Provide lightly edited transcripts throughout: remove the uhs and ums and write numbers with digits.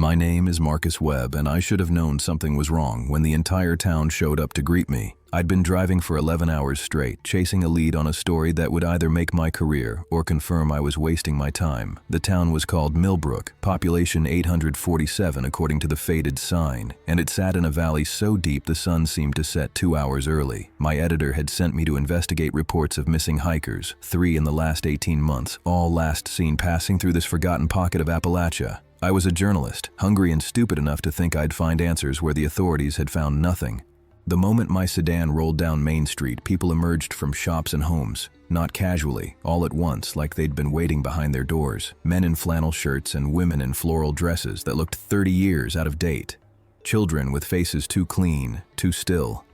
My name is Marcus Webb, and I should have known something was wrong when the entire town showed up to greet me. I'd been driving for 11 hours straight, chasing a lead on a story that would either make my career or confirm I was wasting my time. The town was called Millbrook, population 847 according to the faded sign, and it sat in a valley so deep the sun seemed to set 2 hours early. My editor had sent me to investigate reports of missing hikers, 3 in the last 18 months, all last seen passing through this forgotten pocket of Appalachia. I was a journalist, hungry and stupid enough to think I'd find answers where the authorities had found nothing. The moment my sedan rolled down Main Street, people emerged from shops and homes, not casually, all at once, like they'd been waiting behind their doors. Men in flannel shirts and women in floral dresses that looked 30 years out of date. Children with faces too clean, too still.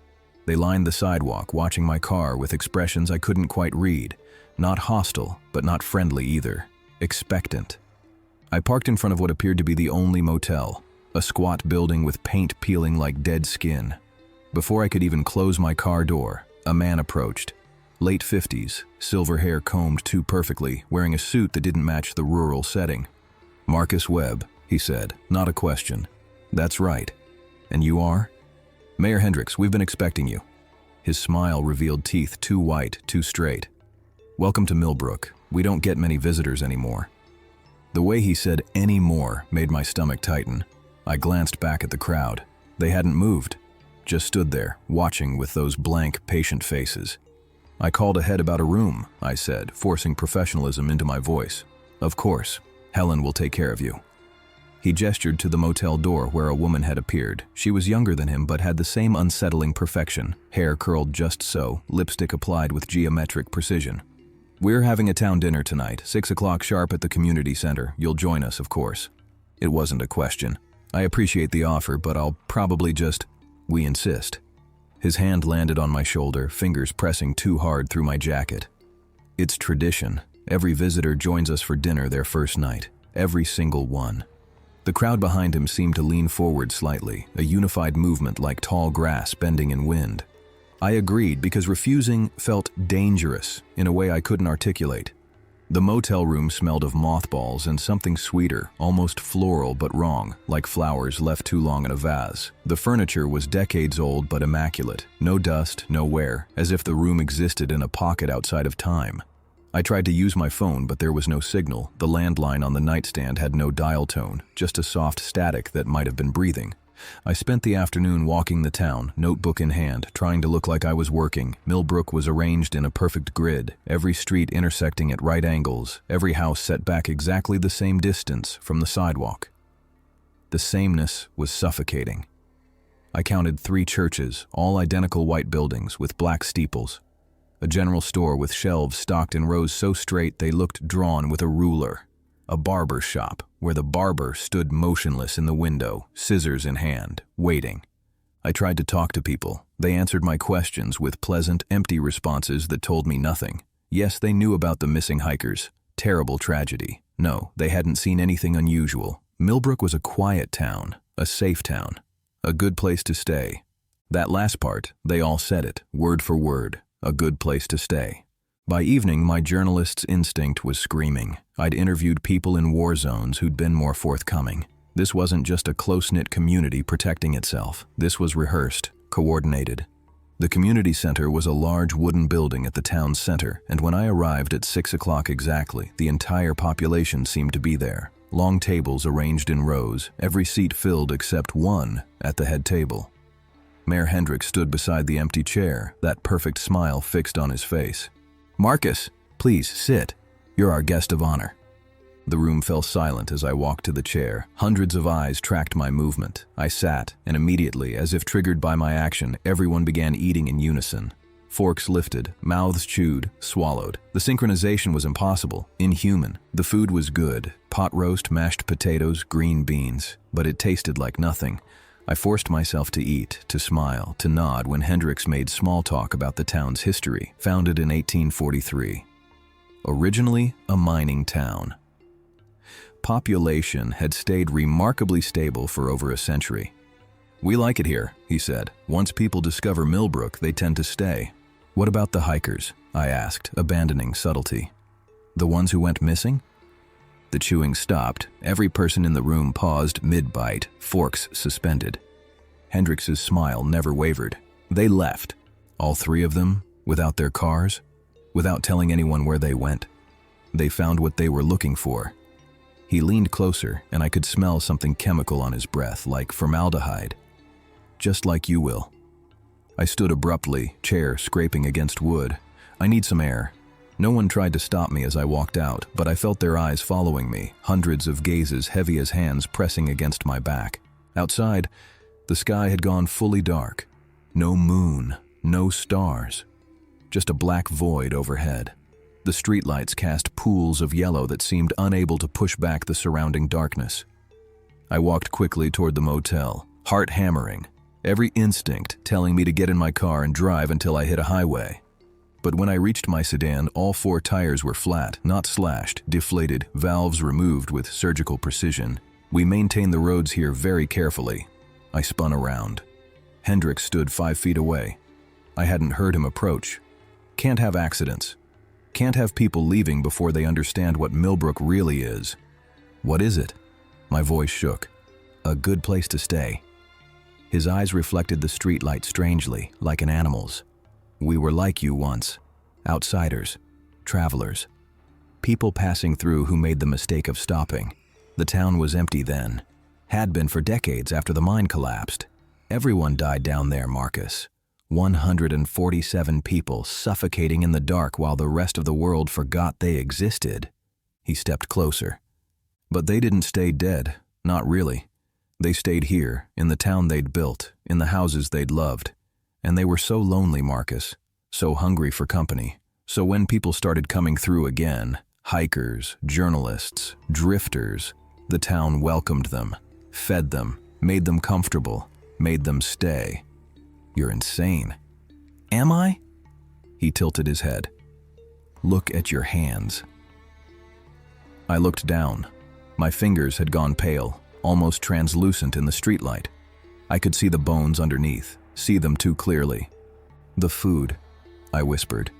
They lined the sidewalk, watching my car with expressions I couldn't quite read. Not hostile, but not friendly either. Expectant. I parked in front of what appeared to be the only motel, a squat building with paint peeling like dead skin. Before I could even close my car door, a man approached. Late 50s, silver hair combed too perfectly, wearing a suit that didn't match the rural setting. "Marcus Webb," he said, not a question. "That's right. And you are?" "Mayor Hendricks, we've been expecting you." His smile revealed teeth too white, too straight. "Welcome to Millbrook. We don't get many visitors anymore." The way he said "anymore" made my stomach tighten. I glanced back at the crowd. They hadn't moved, just stood there, watching with those blank, patient faces. "I called ahead about a room," I said, forcing professionalism into my voice. "Of course. Helen will take care of you." He gestured to the motel door where a woman had appeared. She was younger than him but had the same unsettling perfection, hair curled just so, lipstick applied with geometric precision. "We're having a town dinner tonight, 6 o'clock sharp at the community center. You'll join us, of course." It wasn't a question. "I appreciate the offer, but I'll probably just..." "We insist." His hand landed on my shoulder, fingers pressing too hard through my jacket. "It's tradition. Every visitor joins us for dinner their first night. Every single one." The crowd behind him seemed to lean forward slightly, a unified movement like tall grass bending in wind. I agreed because refusing felt dangerous in a way I couldn't articulate. The motel room smelled of mothballs and something sweeter, almost floral but wrong, like flowers left too long in a vase. The furniture was decades old but immaculate. No dust, no wear, as if the room existed in a pocket outside of time. I tried to use my phone, but there was no signal. The landline on the nightstand had no dial tone, just a soft static that might have been breathing. I spent the afternoon walking the town, notebook in hand, trying to look like I was working. Millbrook was arranged in a perfect grid, every street intersecting at right angles, every house set back exactly the same distance from the sidewalk. The sameness was suffocating. I counted 3 churches, all identical white buildings with black steeples. A general store with shelves stocked in rows so straight they looked drawn with a ruler. A barber shop, where the barber stood motionless in the window, scissors in hand, waiting. I tried to talk to people. They answered my questions with pleasant, empty responses that told me nothing. Yes, they knew about the missing hikers. Terrible tragedy. No, they hadn't seen anything unusual. Millbrook was a quiet town, a safe town, a good place to stay. That last part, they all said it, word for word, a good place to stay. By evening, my journalist's instinct was screaming. I'd interviewed people in war zones who'd been more forthcoming. This wasn't just a close-knit community protecting itself. This was rehearsed, coordinated. The community center was a large wooden building at the town's center, and when I arrived at 6 o'clock exactly, the entire population seemed to be there. Long tables arranged in rows, every seat filled except one at the head table. Mayor Hendricks stood beside the empty chair, that perfect smile fixed on his face. "Marcus, please sit. You're our guest of honor." The room fell silent as I walked to the chair. Hundreds of eyes tracked my movement. I sat, and immediately, as if triggered by my action, everyone began eating in unison. Forks lifted, mouths chewed, swallowed. The synchronization was impossible, inhuman. The food was good, pot roast, mashed potatoes, green beans, but it tasted like nothing. I forced myself to eat, to smile, to nod when Hendricks made small talk about the town's history, founded in 1843. Originally a mining town. Population had stayed remarkably stable for over a century. "We like it here," he said. "Once people discover Millbrook, they tend to stay." "What about the hikers?" I asked, abandoning subtlety. "The ones who went missing?" The chewing stopped. Every person in the room paused mid-bite, forks suspended. Hendrix's smile never wavered. They left. All three of them, without their cars, without telling anyone where they went. They found what they were looking for. He leaned closer, and I could smell something chemical on his breath, like formaldehyde. Just like you will. I stood abruptly, chair scraping against wood. I need some air. No one tried to stop me as I walked out, but I felt their eyes following me, hundreds of gazes heavy as hands pressing against my back. Outside, the sky had gone fully dark. No moon, no stars. Just a black void overhead. The streetlights cast pools of yellow that seemed unable to push back the surrounding darkness. I walked quickly toward the motel, heart hammering, every instinct telling me to get in my car and drive until I hit a highway. But when I reached my sedan, all four tires were flat, not slashed, deflated, valves removed with surgical precision. We maintain the roads here very carefully. I spun around. Hendrix stood 5 feet away. I hadn't heard him approach. Can't have accidents. Can't have people leaving before they understand what Millbrook really is. What is it? My voice shook. A good place to stay. His eyes reflected the streetlight strangely, like an animal's. We were like you once. Outsiders. Travelers. People passing through who made the mistake of stopping. The town was empty then. Had been for decades after the mine collapsed. Everyone died down there, Marcus. 147 people suffocating in the dark while the rest of the world forgot they existed. He stepped closer. But they didn't stay dead, not really. They stayed here, in the town they'd built, in the houses they'd loved. And they were so lonely, Marcus, so hungry for company. So when people started coming through again, hikers, journalists, drifters, the town welcomed them, fed them, made them comfortable, made them stay. You're insane. Am I? He tilted his head. Look at your hands. I looked down. My fingers had gone pale, almost translucent in the streetlight. I could see the bones underneath, see them too clearly. The food, I whispered.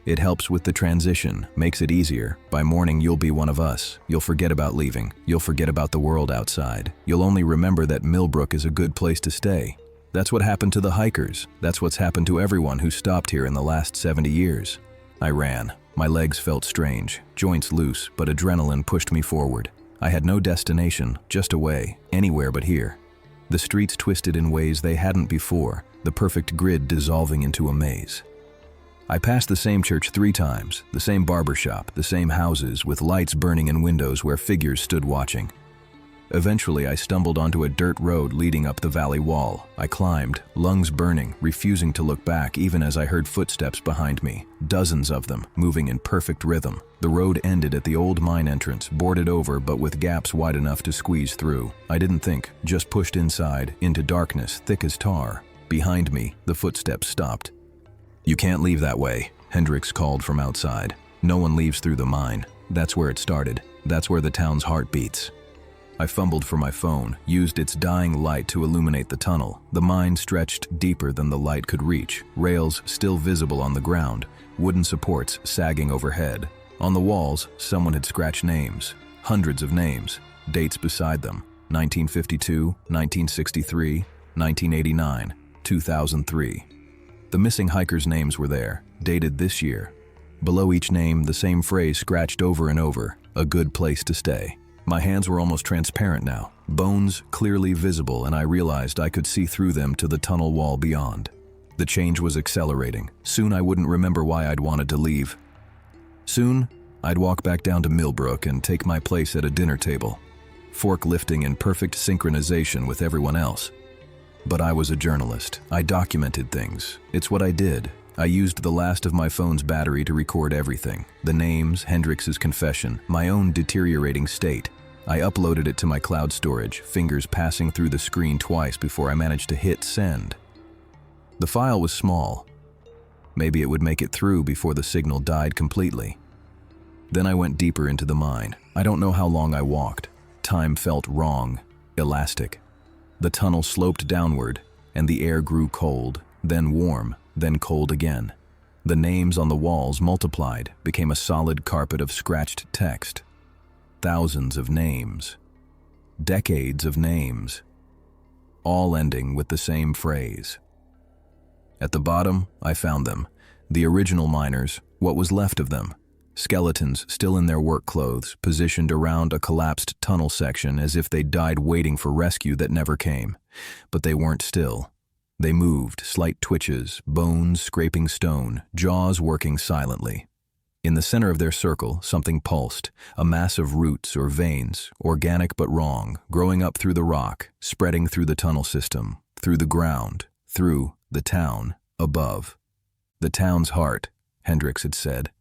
It helps with the transition, makes it easier. By morning you'll be one of us. You'll forget about leaving. You'll forget about the world outside. You'll only remember that Millbrook is a good place to stay. That's what happened to the hikers. That's what's happened to everyone who stopped here in the last 70 years. I ran. My legs felt strange, joints loose, but adrenaline pushed me forward. I had no destination, just a way, anywhere but here. The streets twisted in ways they hadn't before, the perfect grid dissolving into a maze. I passed the same church 3 times, the same barber shop, the same houses with lights burning in windows where figures stood watching. Eventually, I stumbled onto a dirt road leading up the valley wall. I climbed, lungs burning, refusing to look back even as I heard footsteps behind me, dozens of them, moving in perfect rhythm. The road ended at the old mine entrance, boarded over but with gaps wide enough to squeeze through. I didn't think, just pushed inside, into darkness, thick as tar. Behind me, the footsteps stopped. You can't leave that way, Hendrix called from outside. No one leaves through the mine. That's where it started. That's where the town's heart beats. I fumbled for my phone, used its dying light to illuminate the tunnel. The mine stretched deeper than the light could reach, rails still visible on the ground, wooden supports sagging overhead. On the walls, someone had scratched names, hundreds of names, dates beside them, 1952, 1963, 1989, 2003. The missing hikers' names were there, dated this year. Below each name, the same phrase scratched over and over, a good place to stay. My hands were almost transparent now, bones clearly visible, and I realized I could see through them to the tunnel wall beyond. The change was accelerating. Soon I wouldn't remember why I'd wanted to leave. Soon, I'd walk back down to Millbrook and take my place at a dinner table, fork lifting in perfect synchronization with everyone else. But I was a journalist. I documented things. It's what I did. I used the last of my phone's battery to record everything. The names, Hendrix's confession, my own deteriorating state. I uploaded it to my cloud storage, fingers passing through the screen twice before I managed to hit send. The file was small. Maybe it would make it through before the signal died completely. Then I went deeper into the mine. I don't know how long I walked. Time felt wrong, elastic. The tunnel sloped downward, and the air grew cold, then warm, then cold again. The names on the walls multiplied, became a solid carpet of scratched text. thousands of names, decades of names, all ending with the same phrase. At the bottom, I found them, the original miners, what was left of them, skeletons still in their work clothes, positioned around a collapsed tunnel section as if they'd died waiting for rescue that never came. But they weren't still. They moved, slight twitches, bones scraping stone, jaws working silently. In the center of their circle, something pulsed, a mass of roots or veins, organic but wrong, growing up through the rock, spreading through the tunnel system, through the ground, through the town, above. The town's heart, Hendricks had said.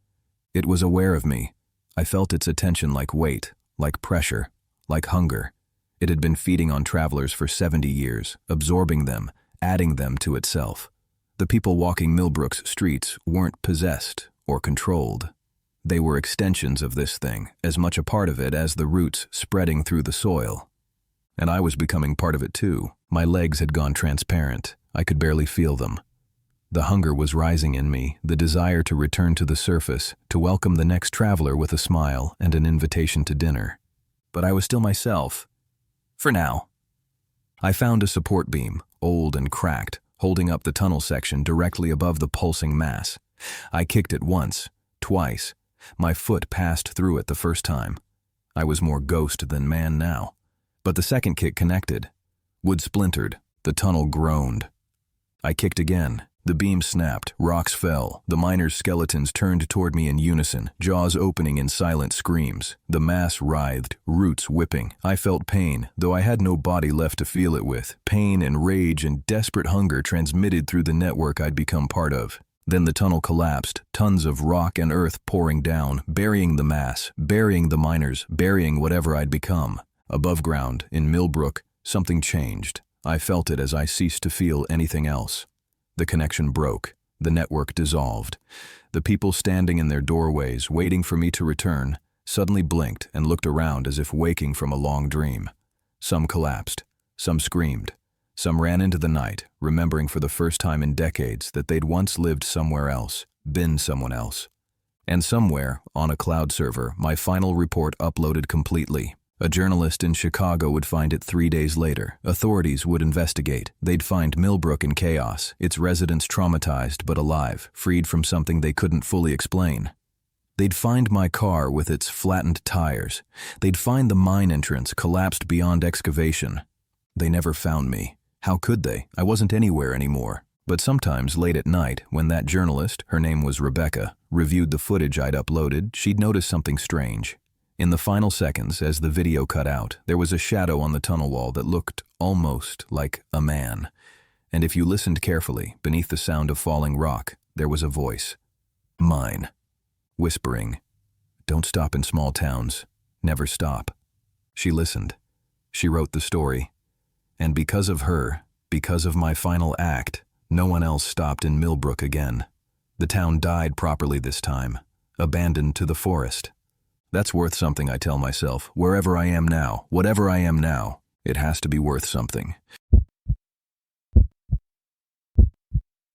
It was aware of me. I felt its attention like weight, like pressure, like hunger. It had been feeding on travelers for 70 years, absorbing them, adding them to itself. The people walking Millbrook's streets weren't possessed or controlled. They were extensions of this thing, as much a part of it as the roots spreading through the soil. And I was becoming part of it too. My legs had gone transparent. I could barely feel them. The hunger was rising in me, the desire to return to the surface, to welcome the next traveler with a smile and an invitation to dinner. But I was still myself. For now. I found a support beam, old and cracked, holding up the tunnel section directly above the pulsing mass. I kicked it once, twice. My foot passed through it the first time. I was more ghost than man now. But the second kick connected. Wood splintered. The tunnel groaned. I kicked again. The beam snapped, rocks fell, the miners' skeletons turned toward me in unison, jaws opening in silent screams. The mass writhed, roots whipping. I felt pain, though I had no body left to feel it with. Pain and rage and desperate hunger transmitted through the network I'd become part of. Then the tunnel collapsed, tons of rock and earth pouring down, burying the mass, burying the miners, burying whatever I'd become. Above ground, in Millbrook, something changed. I felt it as I ceased to feel anything else. The connection broke. The network dissolved. The people standing in their doorways, waiting for me to return, suddenly blinked and looked around as if waking from a long dream. Some collapsed. Some screamed. Some ran into the night, remembering for the first time in decades that they'd once lived somewhere else, been someone else. And somewhere, on a cloud server, my final report uploaded completely. A journalist in Chicago would find it 3 days later. Authorities would investigate. They'd find Millbrook in chaos, its residents traumatized but alive, freed from something they couldn't fully explain. They'd find my car with its flattened tires. They'd find the mine entrance collapsed beyond excavation. They never found me. How could they? I wasn't anywhere anymore. But sometimes late at night, when that journalist, her name was Rebecca, reviewed the footage I'd uploaded, she'd notice something strange. In the final seconds, as the video cut out, there was a shadow on the tunnel wall that looked almost like a man. And if you listened carefully, beneath the sound of falling rock, there was a voice. Mine. Whispering. Don't stop in small towns. Never stop. She listened. She wrote the story. And because of her, because of my final act, no one else stopped in Millbrook again. The town died properly this time, abandoned to the forest. That's worth something, I tell myself. Wherever I am now, whatever I am now, it has to be worth something.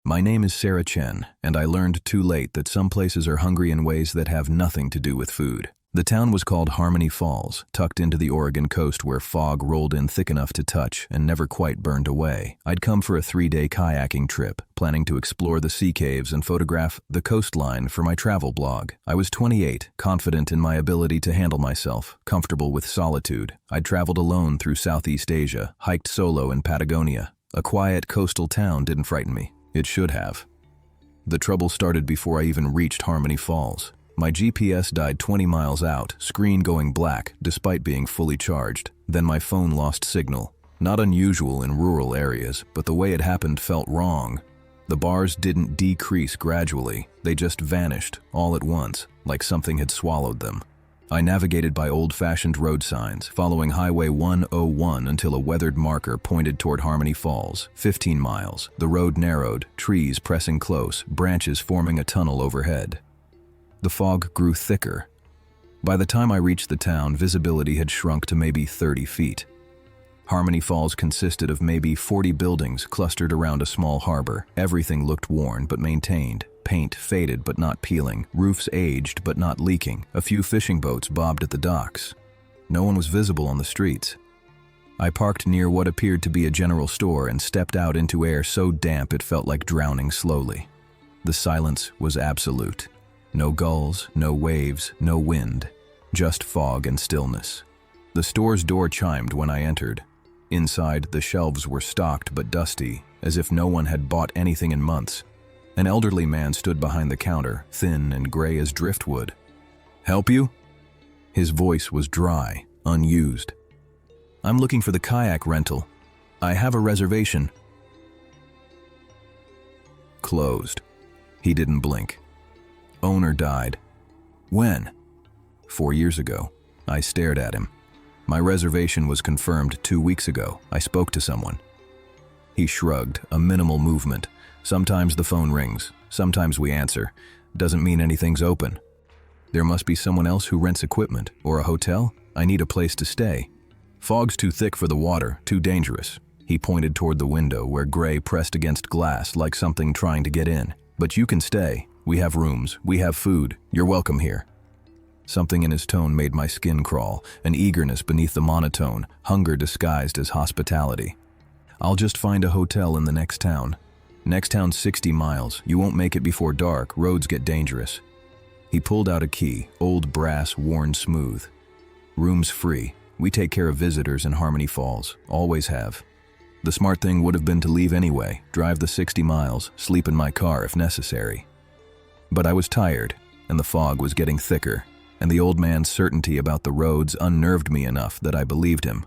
My name is Sarah Chen, and I learned too late that some places are hungry in ways that have nothing to do with food. The town was called Harmony Falls, tucked into the Oregon coast where fog rolled in thick enough to touch and never quite burned away. I'd come for a 3-day kayaking trip, planning to explore the sea caves and photograph the coastline for my travel blog. I was 28, confident in my ability to handle myself, comfortable with solitude. I'd traveled alone through Southeast Asia, hiked solo in Patagonia. A quiet coastal town didn't frighten me. It should have. The trouble started before I even reached Harmony Falls. My GPS died 20 miles out, screen going black, despite being fully charged. Then my phone lost signal. Not unusual in rural areas, but the way it happened felt wrong. The bars didn't decrease gradually, they just vanished, all at once, like something had swallowed them. I navigated by old-fashioned road signs, following Highway 101 until a weathered marker pointed toward Harmony Falls. 15 miles. The road narrowed, trees pressing close, branches forming a tunnel overhead. The fog grew thicker. By the time I reached the town, visibility had shrunk to maybe 30 feet. Harmony Falls consisted of maybe 40 buildings clustered around a small harbor. Everything looked worn but maintained. Paint faded but not peeling. Roofs aged but not leaking. A few fishing boats bobbed at the docks. No one was visible on the streets. I parked near what appeared to be a general store and stepped out into air so damp it felt like drowning slowly. The silence was absolute. No gulls, no waves, no wind, just fog and stillness. The store's door chimed when I entered. Inside, the shelves were stocked but dusty, as if no one had bought anything in months. An elderly man stood behind the counter, thin and gray as driftwood. "Help you?" His voice was dry, unused. "I'm looking for the kayak rental. I have a reservation." Closed. He didn't blink. Owner died. When? 4 years ago. I stared at him. My reservation was confirmed 2 weeks ago. I spoke to someone. He shrugged, a minimal movement. Sometimes the phone rings. Sometimes we answer. Doesn't mean anything's open. There must be someone else who rents equipment, or a hotel. I need a place to stay. Fog's too thick for the water, too dangerous. He pointed toward the window where gray pressed against glass like something trying to get in. But you can stay. We have rooms. We have food. You're welcome here. Something in his tone made my skin crawl, an eagerness beneath the monotone, hunger disguised as hospitality. I'll just find a hotel in the next town. Next town's 60 miles. You won't make it before dark. Roads get dangerous. He pulled out a key, old brass, worn smooth. Room's free. We take care of visitors in Harmony Falls. Always have. The smart thing would have been to leave anyway, drive the 60 miles, sleep in my car if necessary. But I was tired, and the fog was getting thicker, and the old man's certainty about the roads unnerved me enough that I believed him.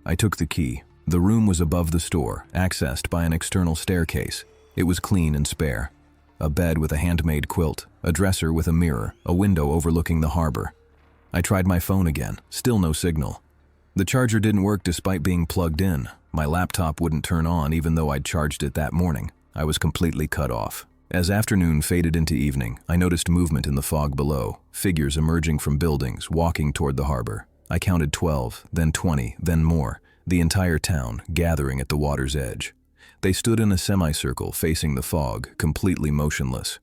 I took the key. The room was above the store, accessed by an external staircase. It was clean and spare. A bed with a handmade quilt, a dresser with a mirror, a window overlooking the harbor. I tried my phone again, still no signal. The charger didn't work despite being plugged in. My laptop wouldn't turn on even though I'd charged it that morning. I was completely cut off. As afternoon faded into evening, I noticed movement in the fog below, figures emerging from buildings, walking toward the harbor. I counted 12, then 20, then more, the entire town gathering at the water's edge. They stood in a semicircle facing the fog, completely motionless.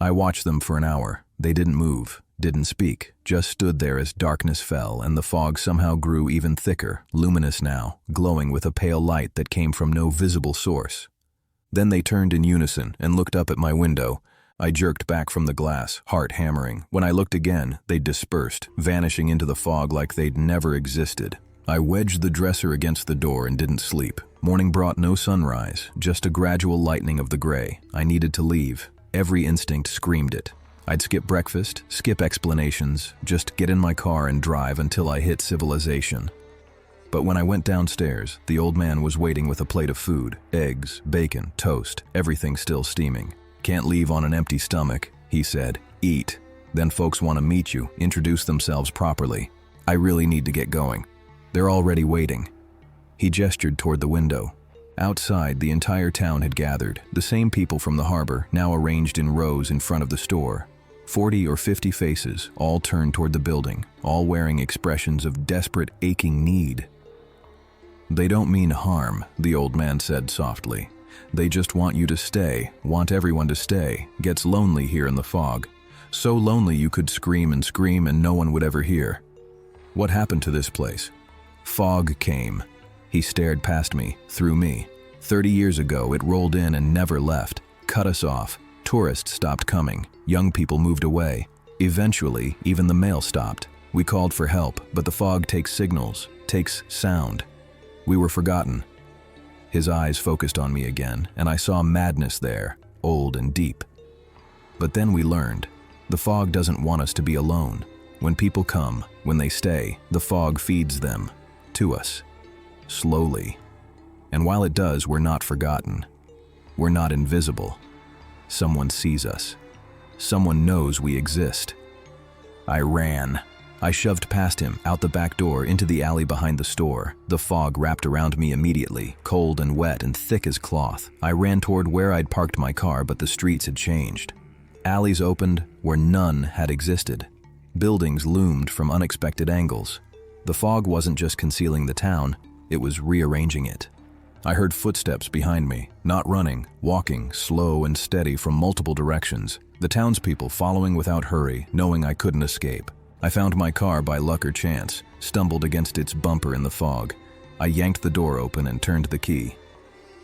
I watched them for an hour. They didn't move, didn't speak, just stood there as darkness fell and the fog somehow grew even thicker, luminous now, glowing with a pale light that came from no visible source. Then they turned in unison and looked up at my window. I jerked back from the glass, heart hammering. When I looked again, they dispersed, vanishing into the fog like they'd never existed. I wedged the dresser against the door and didn't sleep. Morning brought no sunrise, just a gradual lightening of the gray. I needed to leave. Every instinct screamed it. I'd skip breakfast, skip explanations, just get in my car and drive until I hit civilization. But when I went downstairs, the old man was waiting with a plate of food, eggs, bacon, toast, everything still steaming. "Can't leave on an empty stomach," he said. "Eat. Then folks want to meet you, introduce themselves properly. I really need to get going. They're already waiting." He gestured toward the window. Outside, the entire town had gathered, the same people from the harbor, now arranged in rows in front of the store. 40 or 50 faces, all turned toward the building, all wearing expressions of desperate, aching need. "They don't mean harm," the old man said softly. "They just want you to stay, want everyone to stay. Gets lonely here in the fog. So lonely you could scream and no one would ever hear. What happened to this place?" Fog came. He stared past me, through me. 30 years ago, it rolled in and never left, cut us off. Tourists stopped coming. Young people moved away. Eventually, even the mail stopped. We called for help, but the fog takes signals, takes sound. We were forgotten. His eyes focused on me again, and I saw madness there, old and deep. But then we learned. The fog doesn't want us to be alone. When people come, when they stay, the fog feeds them. To us. Slowly. And while it does, we're not forgotten. We're not invisible. Someone sees us. Someone knows we exist. I ran. I shoved past him, out the back door, into the alley behind the store. The fog wrapped around me immediately, cold and wet and thick as cloth. I ran toward where I'd parked my car, but the streets had changed. Alleys opened where none had existed. Buildings loomed from unexpected angles. The fog wasn't just concealing the town, it was rearranging it. I heard footsteps behind me, not running, walking, slow and steady from multiple directions. The townspeople following without hurry, knowing I couldn't escape. I found my car by luck or chance. stumbled against its bumper in the fog. I yanked the door open and turned the key.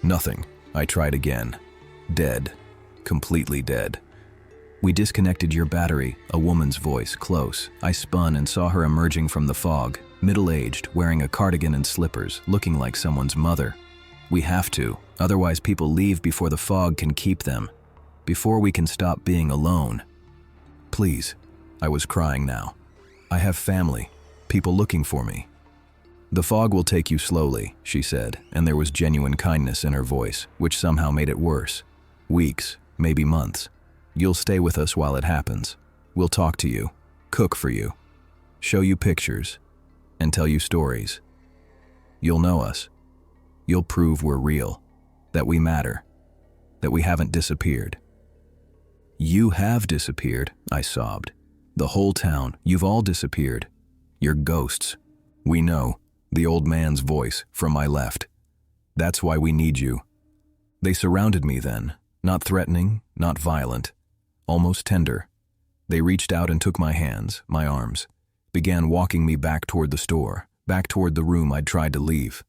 Nothing. I tried again. Dead. Completely dead. "We disconnected your battery," a woman's voice, close. I spun and saw her emerging from the fog, middle-aged, wearing a cardigan and slippers, looking like someone's mother. "We have to, otherwise people leave before the fog can keep them. Before we can stop being alone. Please." I was crying now. "I have family, people looking for me." "The fog will take you slowly," she said, and there was genuine kindness in her voice, which somehow made it worse. "Weeks, maybe months. You'll stay with us while it happens. We'll talk to you, cook for you, show you pictures, and tell you stories. You'll know us. You'll prove we're real, that we matter, that we haven't disappeared." "You have disappeared," I sobbed. "The whole town, you've all disappeared. You're ghosts. We know," the old man's voice from my left. "That's why we need you." They surrounded me then, not threatening, not violent, almost tender. They reached out and took my hands, my arms, began walking me back toward the store, back toward the room I'd tried to leave.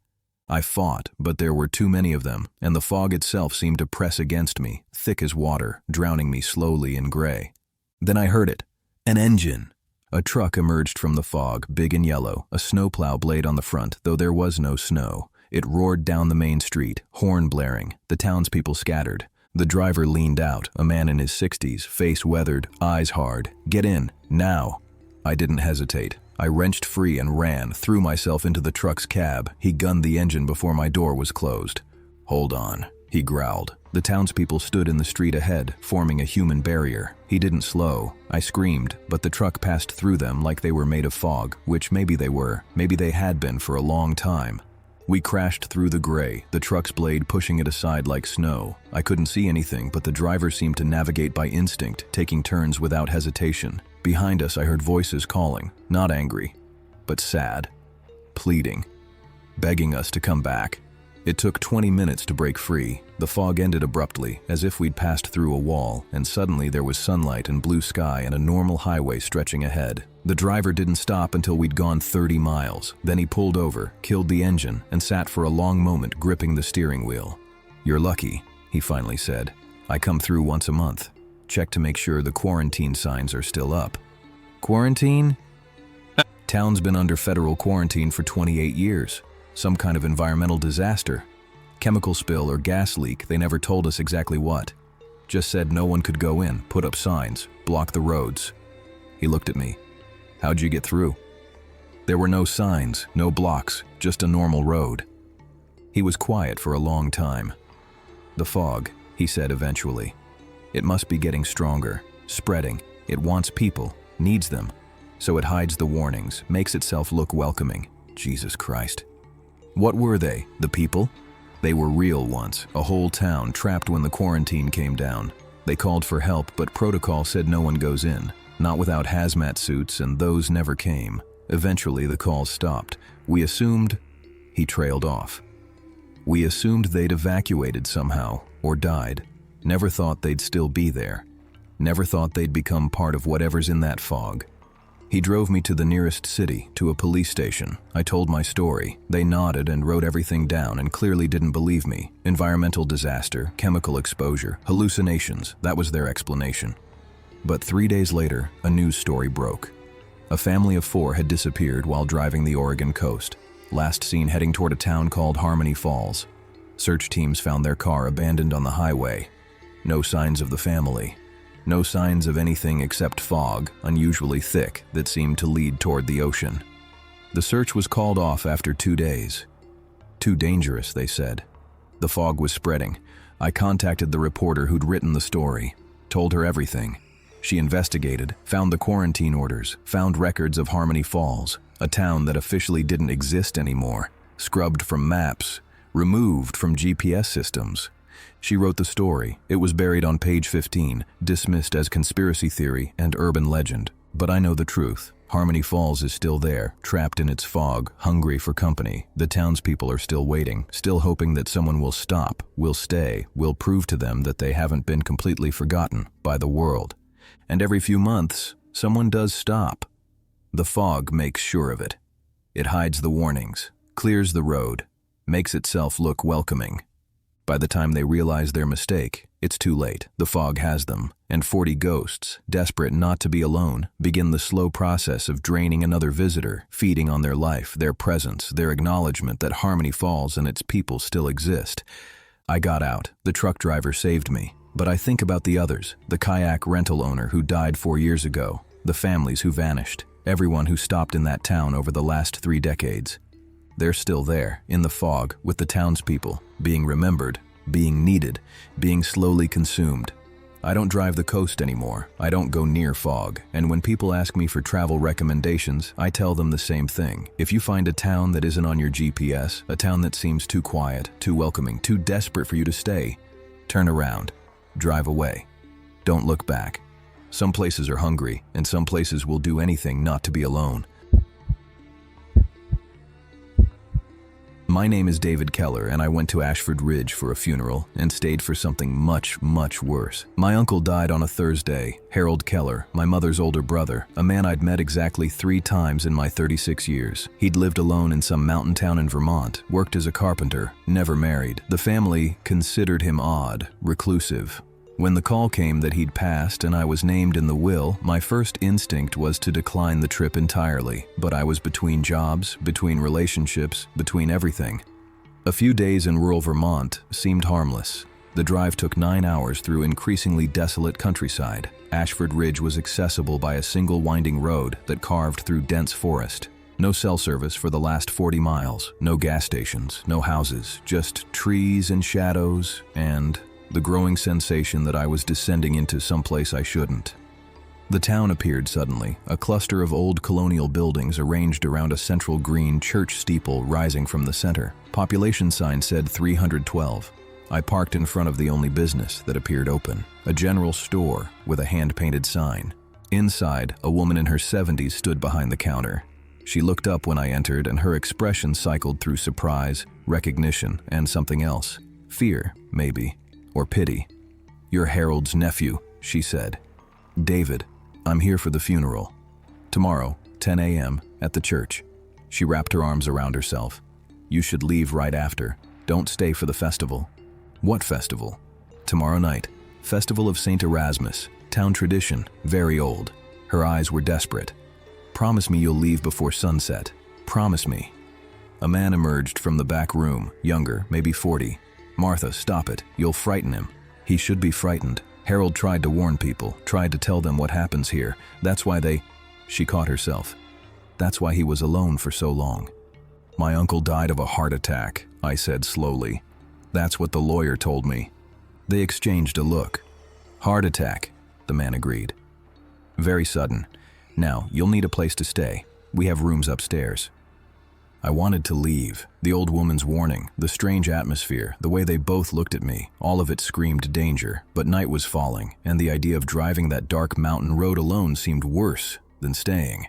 I fought, but there were too many of them, and the fog itself seemed to press against me, thick as water, drowning me slowly in gray. Then I heard it. An engine. A truck emerged from the fog, big and yellow, a snowplow blade on the front, though there was no snow. It roared down the main street, horn blaring, the townspeople scattered. The driver leaned out, a man in his 60s, face weathered, eyes hard. "Get in, now." I didn't hesitate. I wrenched free and ran, threw myself into the truck's cab. He gunned the engine before my door was closed. "Hold on," he growled. The townspeople stood in the street ahead, forming a human barrier. He didn't slow. I screamed, but the truck passed through them like they were made of fog, which maybe they were, maybe they had been for a long time. We crashed through the gray, the truck's blade pushing it aside like snow. I couldn't see anything, but the driver seemed to navigate by instinct, taking turns without hesitation. Behind us, I heard voices calling, not angry, but sad, pleading, begging us to come back. It took 20 minutes to break free. The fog ended abruptly, as if we'd passed through a wall, and suddenly there was sunlight and blue sky and a normal highway stretching ahead. The driver didn't stop until we'd gone 30 miles. Then he pulled over, killed the engine, and sat for a long moment gripping the steering wheel. "You're lucky," he finally said. "I come through once a month. Check to make sure the quarantine signs are still up." "Quarantine?" "Town's been under federal quarantine for 28 years. Some kind of environmental disaster. Chemical spill or gas leak, they never told us exactly what. Just said no one could go in, put up signs, block the roads." He looked at me. "How'd you get through?" "There were no signs, no blocks, just a normal road." He was quiet for a long time. "The fog," he said eventually. "It must be getting stronger, spreading. It wants people, needs them. So it hides the warnings, makes itself look welcoming. Jesus Christ." What were they, the people? They were real once, a whole town trapped when the quarantine came down. They called for help, but protocol said no one goes in, not without hazmat suits, and those never came. Eventually the calls stopped. We assumed... He trailed off. "We assumed they'd evacuated somehow, or died. Never thought they'd still be there. Never thought they'd become part of whatever's in that fog." He drove me to the nearest city, to a police station. I told my story. They nodded and wrote everything down and clearly didn't believe me. Environmental disaster, chemical exposure, hallucinations, that was their explanation. But 3 days later, a news story broke. A family of 4 had disappeared while driving the Oregon coast. Last seen heading toward a town called Harmony Falls. Search teams found their car abandoned on the highway. No signs of the family. No signs of anything except fog, unusually thick, that seemed to lead toward the ocean. The search was called off after 2 days. Too dangerous, they said. The fog was spreading. I contacted the reporter who'd written the story, told her everything. She investigated, found the quarantine orders, found records of Harmony Falls, a town that officially didn't exist anymore, scrubbed from maps, removed from GPS systems. She wrote the story. It was buried on page 15, dismissed as conspiracy theory and urban legend. But I know the truth. Harmony Falls is still there, trapped in its fog, hungry for company. The townspeople are still waiting, still hoping that someone will stop, will stay, will prove to them that they haven't been completely forgotten by the world. And every few months, someone does stop. The fog makes sure of it. It hides the warnings, clears the road, makes itself look welcoming. By the time they realize their mistake, it's too late. The fog has them, and 40 ghosts, desperate not to be alone, begin the slow process of draining another visitor, feeding on their life, their presence, their acknowledgement that Harmony Falls and its people still exist. I got out. The truck driver saved me. But I think about the others, the kayak rental owner who died 4 years ago, the families who vanished, everyone who stopped in that town over the last 3 decades. They're still there, in the fog, with the townspeople, being remembered, being needed, being slowly consumed. I don't drive the coast anymore. I don't go near fog. And when people ask me for travel recommendations, I tell them the same thing. If you find a town that isn't on your GPS, a town that seems too quiet, too welcoming, too desperate for you to stay, turn around, drive away. Don't look back. Some places are hungry, and some places will do anything not to be alone. My name is David Keller, and I went to Ashford Ridge for a funeral and stayed for something much, much worse. My uncle died on a Thursday, Harold Keller, my mother's older brother, a man I'd met exactly 3 times in my 36 years. He'd lived alone in some mountain town in Vermont, worked as a carpenter, never married. The family considered him odd, reclusive. When the call came that he'd passed and I was named in the will, my first instinct was to decline the trip entirely, but I was between jobs, between relationships, between everything. A few days in rural Vermont seemed harmless. The drive took 9 hours through increasingly desolate countryside. Ashford Ridge was accessible by a single winding road that carved through dense forest. No cell service for the last 40 miles, no gas stations, no houses, just trees and shadows and the growing sensation that I was descending into someplace I shouldn't. The town appeared suddenly, a cluster of old colonial buildings arranged around a central green church steeple rising from the center. Population sign said 312. I parked in front of the only business that appeared open, a general store with a hand-painted sign. Inside, a woman in her 70s stood behind the counter. She looked up when I entered, and her expression cycled through surprise, recognition, and something else. Fear, maybe. Or pity. "You're Harold's nephew," she said. "David, I'm here for the funeral. Tomorrow, 10 a.m., at the church." She wrapped her arms around herself. "You should leave right after. Don't stay for the festival." "What festival?" "Tomorrow night. Festival of St. Erasmus. Town tradition, very old." Her eyes were desperate. "Promise me you'll leave before sunset. Promise me." A man emerged from the back room, younger, maybe 40. "Martha, stop it. You'll frighten him." He should be frightened. Harold tried to warn people, tried to tell them what happens here. That's why they... She caught herself. That's why he was alone for so long. "My uncle died of a heart attack," I said slowly. "That's what the lawyer told me." They exchanged a look. "Heart attack," the man agreed. "Very sudden. Now, you'll need a place to stay. We have rooms upstairs." I wanted to leave. The old woman's warning, the strange atmosphere, the way they both looked at me, all of it screamed danger. But night was falling, and the idea of driving that dark mountain road alone seemed worse than staying.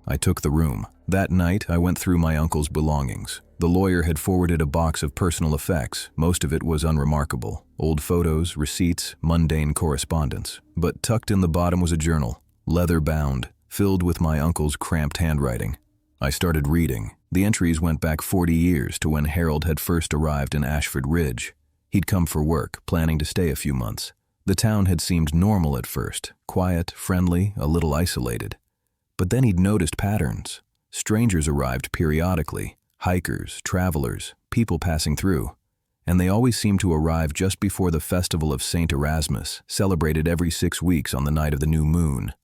I took the room. That night, I went through my uncle's belongings. The lawyer had forwarded a box of personal effects. Most of it was unremarkable. Old photos, receipts, mundane correspondence. But tucked in the bottom was a journal, leather-bound, filled with my uncle's cramped handwriting. I started reading. The entries went back 40 years to when Harold had first arrived in Ashford Ridge. He'd come for work, planning to stay a few months. The town had seemed normal at first, quiet, friendly, a little isolated. But then he'd noticed patterns. Strangers arrived periodically, hikers, travelers, people passing through. And they always seemed to arrive just before the festival of St. Erasmus, celebrated every 6 weeks on the night of the new moon.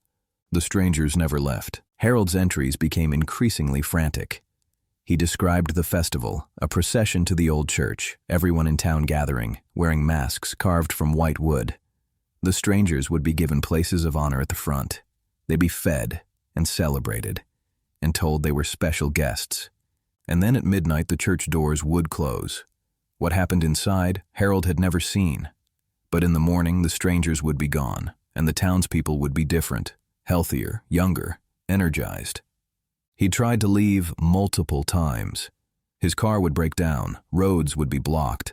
The strangers never left. Harold's entries became increasingly frantic. He described the festival, a procession to the old church, everyone in town gathering, wearing masks carved from white wood. The strangers would be given places of honor at the front. They'd be fed and celebrated and told they were special guests. And then at midnight the church doors would close. What happened inside, Harold had never seen. But in the morning the strangers would be gone, and the townspeople would be different, healthier, younger, energized. He tried to leave multiple times. His car would break down, roads would be blocked.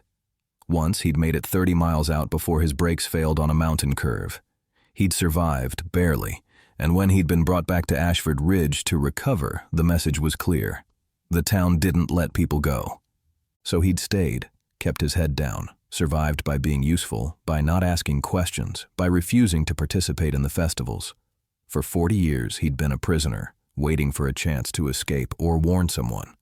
Once he'd made it 30 miles out before his brakes failed on a mountain curve. He'd survived, barely, and when he'd been brought back to Ashford Ridge to recover, the message was clear. The town didn't let people go. So he'd stayed, kept his head down, survived by being useful, by not asking questions, by refusing to participate in the festivals. For 40 years, he'd been a prisoner, waiting for a chance to escape or warn someone.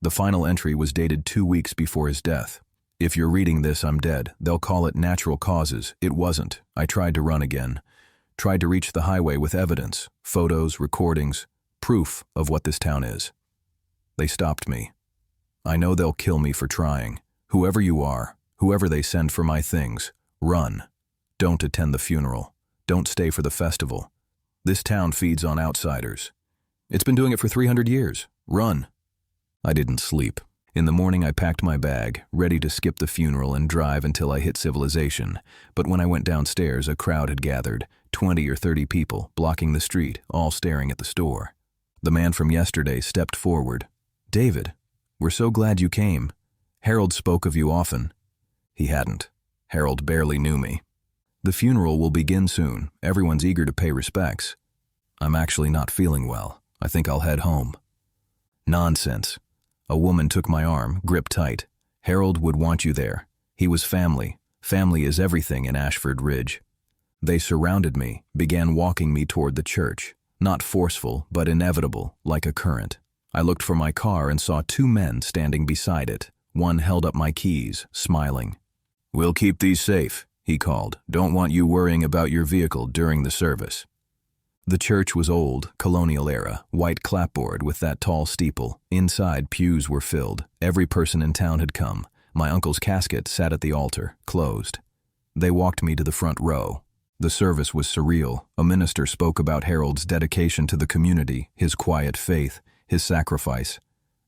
The final entry was dated 2 weeks before his death. If you're reading this, I'm dead. They'll call it natural causes. It wasn't. I tried to run again. Tried to reach the highway with evidence, photos, recordings, proof of what this town is. They stopped me. I know they'll kill me for trying. Whoever you are, whoever they send for my things, run. Don't attend the funeral. Don't stay for the festival. This town feeds on outsiders. It's been doing it for 300 years. Run. I didn't sleep. In the morning I packed my bag, ready to skip the funeral and drive until I hit civilization. But when I went downstairs, a crowd had gathered, 20 or 30 people, blocking the street, all staring at the store. The man from yesterday stepped forward. "David, we're so glad you came. Harold spoke of you often." He hadn't. Harold barely knew me. "The funeral will begin soon. Everyone's eager to pay respects. I'm actually not feeling well. I think I'll head home." Nonsense. A woman took my arm, gripped tight. "Harold would want you there. He was family. Family is everything in Ashford Ridge." They surrounded me, began walking me toward the church. Not forceful, but inevitable, like a current. I looked for my car and saw 2 men standing beside it. One held up my keys, smiling. "We'll keep these safe," he called. "Don't want you worrying about your vehicle during the service." The church was old, colonial era, white clapboard with that tall steeple. Inside, pews were filled. Every person in town had come. My uncle's casket sat at the altar, closed. They walked me to the front row. The service was surreal. A minister spoke about Harold's dedication to the community, his quiet faith, his sacrifice.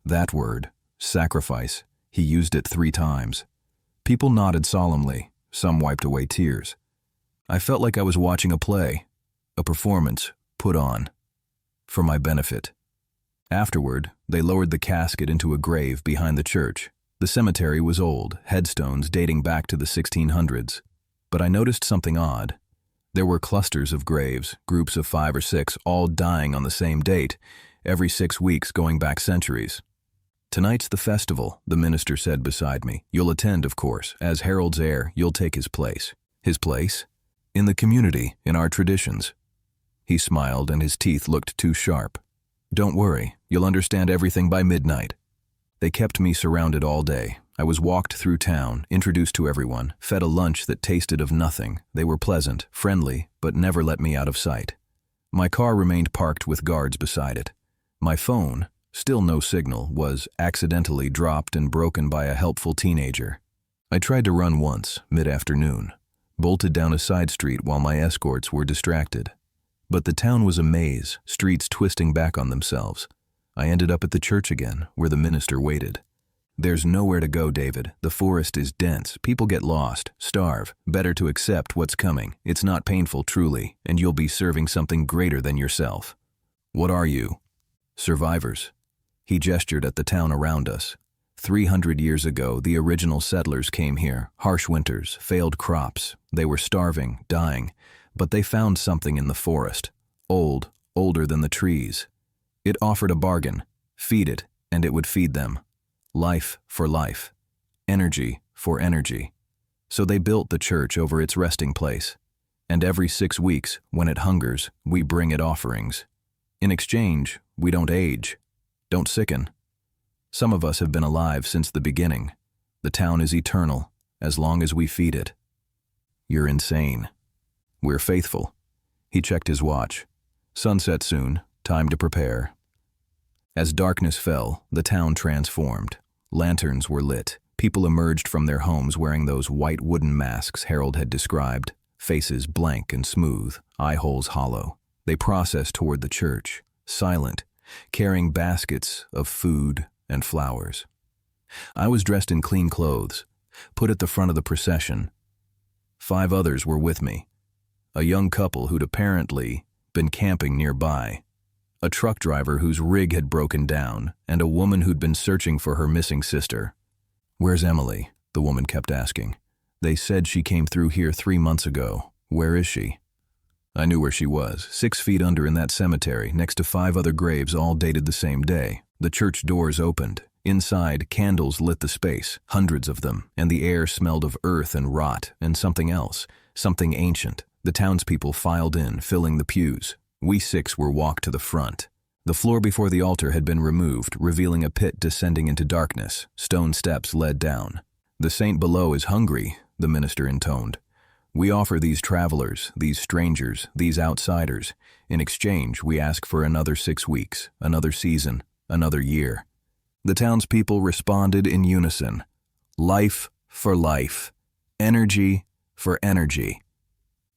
That word, sacrifice, he used it 3 times. People nodded solemnly. Some wiped away tears. I felt like I was watching a play. A performance put on for my benefit. Afterward, they lowered the casket into a grave behind the church. The cemetery was old, headstones dating back to the 1600s. But I noticed something odd. There were clusters of graves, groups of 5 or 6, all dying on the same date, every 6 weeks going back centuries. "Tonight's the festival," the minister said beside me. "You'll attend, of course. As Harold's heir, you'll take his place." His place? In the community, in our traditions. He smiled and his teeth looked too sharp. "Don't worry, you'll understand everything by midnight." They kept me surrounded all day. I was walked through town, introduced to everyone, fed a lunch that tasted of nothing. They were pleasant, friendly, but never let me out of sight. My car remained parked with guards beside it. My phone, still no signal, was accidentally dropped and broken by a helpful teenager. I tried to run once, mid-afternoon, bolted down a side street while my escorts were distracted. But the town was a maze, streets twisting back on themselves. I ended up at the church again, where the minister waited. "There's nowhere to go, David. The forest is dense. People get lost, starve. Better to accept what's coming. It's not painful, truly, and you'll be serving something greater than yourself." "What are you?" "Survivors." He gestured at the town around us. 300 years ago, the original settlers came here. Harsh winters, failed crops. They were starving, dying. But they found something in the forest, old, older than the trees. It offered a bargain. Feed it, and it would feed them. Life for life. Energy for energy. So they built the church over its resting place. And every 6 weeks, when it hungers, we bring it offerings. In exchange, we don't age, don't sicken. Some of us have been alive since the beginning. The town is eternal, as long as we feed it. You're insane. We're faithful. He checked his watch. Sunset soon, time to prepare. As darkness fell, the town transformed. Lanterns were lit. People emerged from their homes wearing those white wooden masks Harold had described, faces blank and smooth, eye holes hollow. They processed toward the church, silent, carrying baskets of food and flowers. I was dressed in clean clothes, put at the front of the procession. 5 others were with me. A young couple who'd apparently been camping nearby, a truck driver whose rig had broken down, and a woman who'd been searching for her missing sister. "Where's Emily?" the woman kept asking. "They said she came through here 3 months ago. Where is she?" I knew where she was, 6 feet under in that cemetery, next to 5 other graves all dated the same day. The church doors opened. Inside, candles lit the space, hundreds of them, and the air smelled of earth and rot and something else, something ancient. The townspeople filed in, filling the pews. We 6 were walked to the front. The floor before the altar had been removed, revealing a pit descending into darkness. Stone steps led down. "The saint below is hungry," the minister intoned. "We offer these travelers, these strangers, these outsiders. In exchange, we ask for another 6 weeks, another season, another year." The townspeople responded in unison. Life for life. Energy for energy.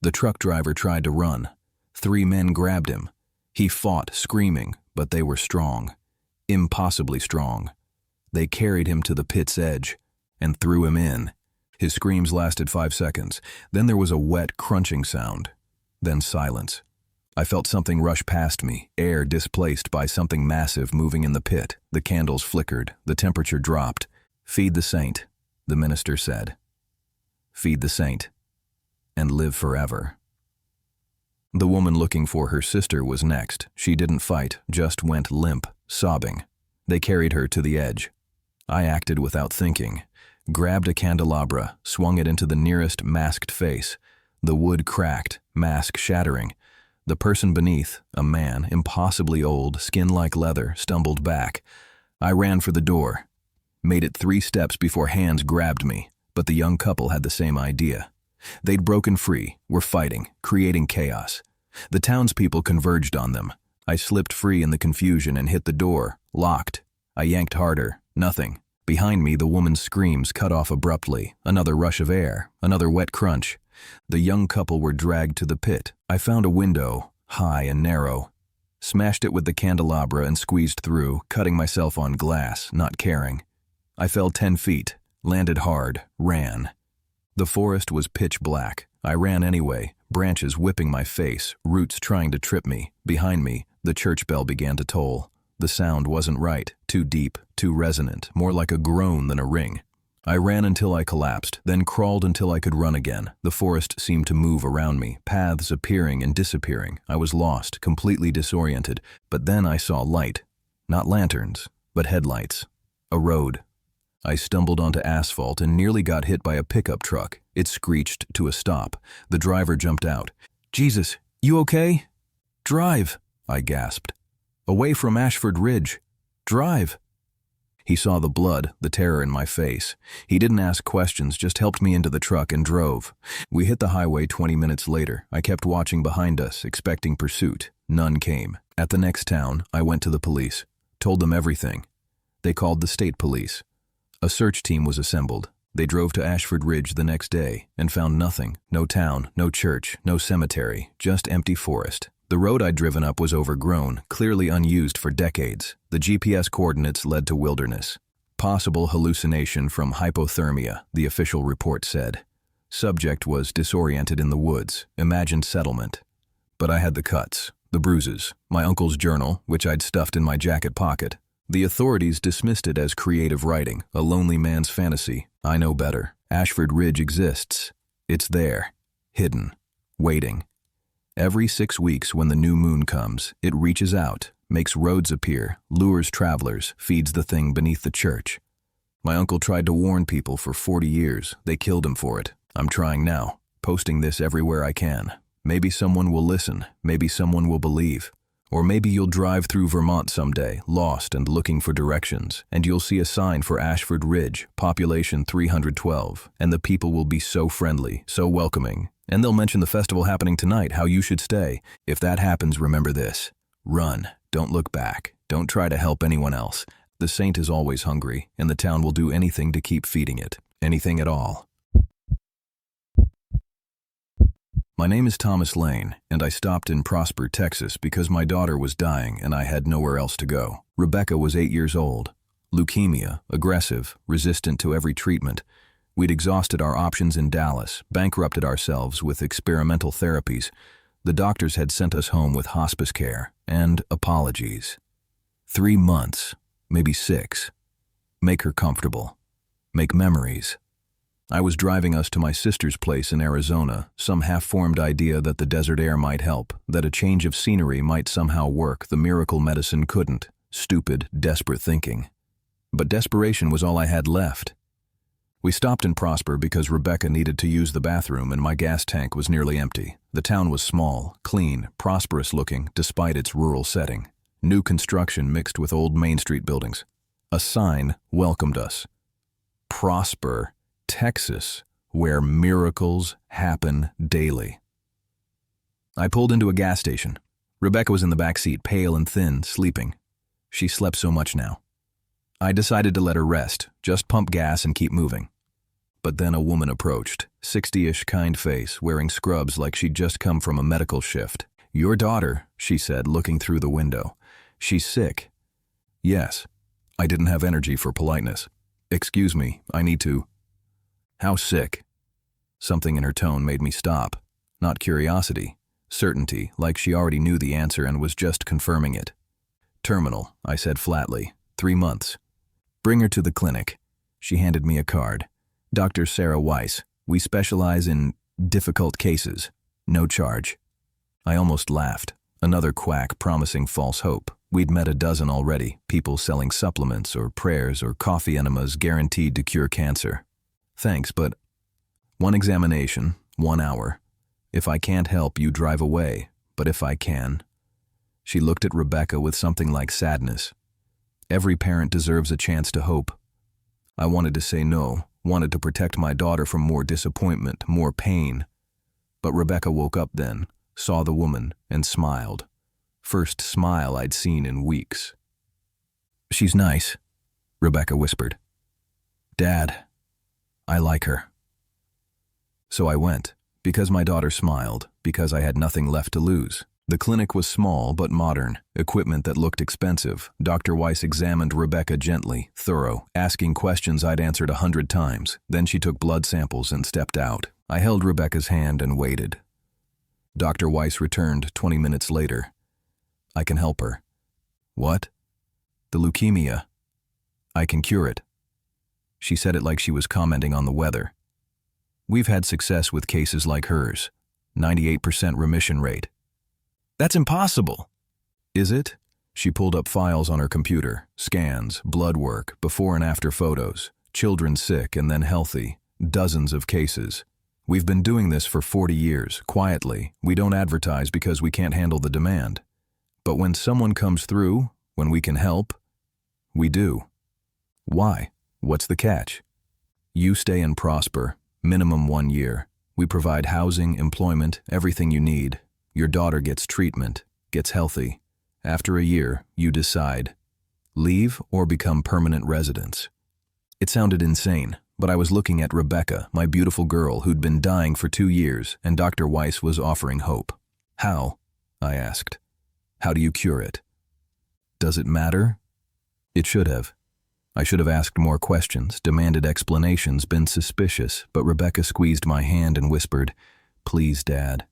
The truck driver tried to run. 3 men grabbed him. He fought, screaming, but they were strong. Impossibly strong. They carried him to the pit's edge and threw him in. His screams lasted 5 seconds. Then there was a wet, crunching sound. Then silence. I felt something rush past me, air displaced by something massive moving in the pit. The candles flickered. The temperature dropped. "Feed the saint," the minister said. "Feed the saint, and live forever." The woman looking for her sister was next. She didn't fight, just went limp, sobbing. They carried her to the edge. I acted without thinking. Grabbed a candelabra, swung it into the nearest masked face. The wood cracked, mask shattering. The person beneath, a man, impossibly old, skin like leather, stumbled back. I ran for the door. Made it 3 steps before hands grabbed me, but the young couple had the same idea. They'd broken free, were fighting, creating chaos. The townspeople converged on them. I slipped free in the confusion and hit the door, locked. I yanked harder, nothing. Behind me, the woman's screams cut off abruptly. Another rush of air, another wet crunch. The young couple were dragged to the pit. I found a window, high and narrow. Smashed it with the candelabra and squeezed through, cutting myself on glass, not caring. I fell 10 feet, landed hard, ran. The forest was pitch black. I ran anyway, branches whipping my face, roots trying to trip me. Behind me, the church bell began to toll. The sound wasn't right, too deep, too resonant, more like a groan than a ring. I ran until I collapsed, then crawled until I could run again. The forest seemed to move around me, paths appearing and disappearing. I was lost, completely disoriented, but then I saw light. Not lanterns, but headlights. A road. I stumbled onto asphalt and nearly got hit by a pickup truck. It screeched to a stop. The driver jumped out. "Jesus, you okay?" "Drive," I gasped. "Away from Ashford Ridge. Drive." He saw the blood, the terror in my face. He didn't ask questions, just helped me into the truck and drove. We hit the highway 20 minutes later. I kept watching behind us, expecting pursuit. None came. At the next town, I went to the police. Told them everything. They called the state police. A search team was assembled. They drove to Ashford Ridge the next day and found nothing. No town, no church, no cemetery, just empty forest. The road I'd driven up was overgrown, clearly unused for decades. The GPS coordinates led to wilderness. Possible hallucination from hypothermia, the official report said. Subject was disoriented in the woods, imagined settlement. But I had the cuts, the bruises, my uncle's journal, which I'd stuffed in my jacket pocket. The authorities dismissed it as creative writing, a lonely man's fantasy. I know better. Ashford Ridge exists. It's there, hidden, waiting. Every 6 weeks when the new moon comes, it reaches out, makes roads appear, lures travelers, feeds the thing beneath the church. My uncle tried to warn people for 40 years. They killed him for it. I'm trying now, posting this everywhere I can. Maybe someone will listen. Maybe someone will believe. Or maybe you'll drive through Vermont someday, lost and looking for directions, and you'll see a sign for Ashford Ridge, population 312, and the people will be so friendly, so welcoming. And they'll mention the festival happening tonight, how you should stay. If that happens, remember this. Run. Don't look back. Don't try to help anyone else. The saint is always hungry, and the town will do anything to keep feeding it. Anything at all. My name is Thomas Lane, and I stopped in Prosper, Texas because my daughter was dying and I had nowhere else to go. Rebecca was 8 years old. Leukemia, aggressive, resistant to every treatment. We'd exhausted our options in Dallas, bankrupted ourselves with experimental therapies. The doctors had sent us home with hospice care and apologies. 3 months, maybe 6. Make her comfortable. Make memories. I was driving us to my sister's place in Arizona, some half-formed idea that the desert air might help, that a change of scenery might somehow work. The miracle medicine couldn't. Stupid, desperate thinking. But desperation was all I had left. We stopped in Prosper because Rebecca needed to use the bathroom and my gas tank was nearly empty. The town was small, clean, prosperous looking despite its rural setting. New construction mixed with old Main Street buildings. A sign welcomed us. Prosper, Texas, where miracles happen daily. I pulled into a gas station. Rebecca was in the back seat, pale and thin, sleeping. She slept so much now. I decided to let her rest, just pump gas and keep moving. But then a woman approached, 60-ish, kind face, wearing scrubs like she'd just come from a medical shift. "Your daughter," she said, looking through the window. "She's sick." Yes. I didn't have energy for politeness. "Excuse me, I need to." "How sick?" Something in her tone made me stop. Not curiosity, certainty, like she already knew the answer and was just confirming it. "Terminal," I said flatly. 3 months. "Bring her to the clinic." She handed me a card. "Dr. Sarah Weiss. We specialize in difficult cases. No charge." I almost laughed. Another quack promising false hope. We'd met a dozen already, people selling supplements or prayers or coffee enemas guaranteed to cure cancer. "Thanks, but..." "1 examination, 1 hour. If I can't help, you drive away. But if I can..." She looked at Rebecca with something like sadness. Every parent deserves a chance to hope. I wanted to say no, wanted to protect my daughter from more disappointment, more pain. But Rebecca woke up then, saw the woman, and smiled. First smile I'd seen in weeks. "She's nice," Rebecca whispered. "Dad, I like her." So I went, because my daughter smiled, because I had nothing left to lose. The clinic was small but modern, equipment that looked expensive. Dr. Weiss examined Rebecca gently, thorough, asking questions I'd answered 100 times. Then she took blood samples and stepped out. I held Rebecca's hand and waited. Dr. Weiss returned 20 minutes later. "I can help her." "What?" "The leukemia. I can cure it." She said it like she was commenting on the weather. "We've had success with cases like hers. 98% remission rate." "That's impossible." "Is it?" She pulled up files on her computer, scans, blood work, before and after photos, children sick and then healthy, dozens of cases. "We've been doing this for 40 years, quietly. We don't advertise because we can't handle the demand. But when someone comes through, when we can help, we do." "Why? What's the catch?" "You stay and prosper, minimum 1 year. We provide housing, employment, everything you need. Your daughter gets treatment, gets healthy. After a year, you decide. Leave or become permanent residents." It sounded insane, but I was looking at Rebecca, my beautiful girl who'd been dying for 2 years, and Dr. Weiss was offering hope. "How?" I asked. "How do you cure it?" "Does it matter?" It should have. I should have asked more questions, demanded explanations, been suspicious, but Rebecca squeezed my hand and whispered, "Please, Dad.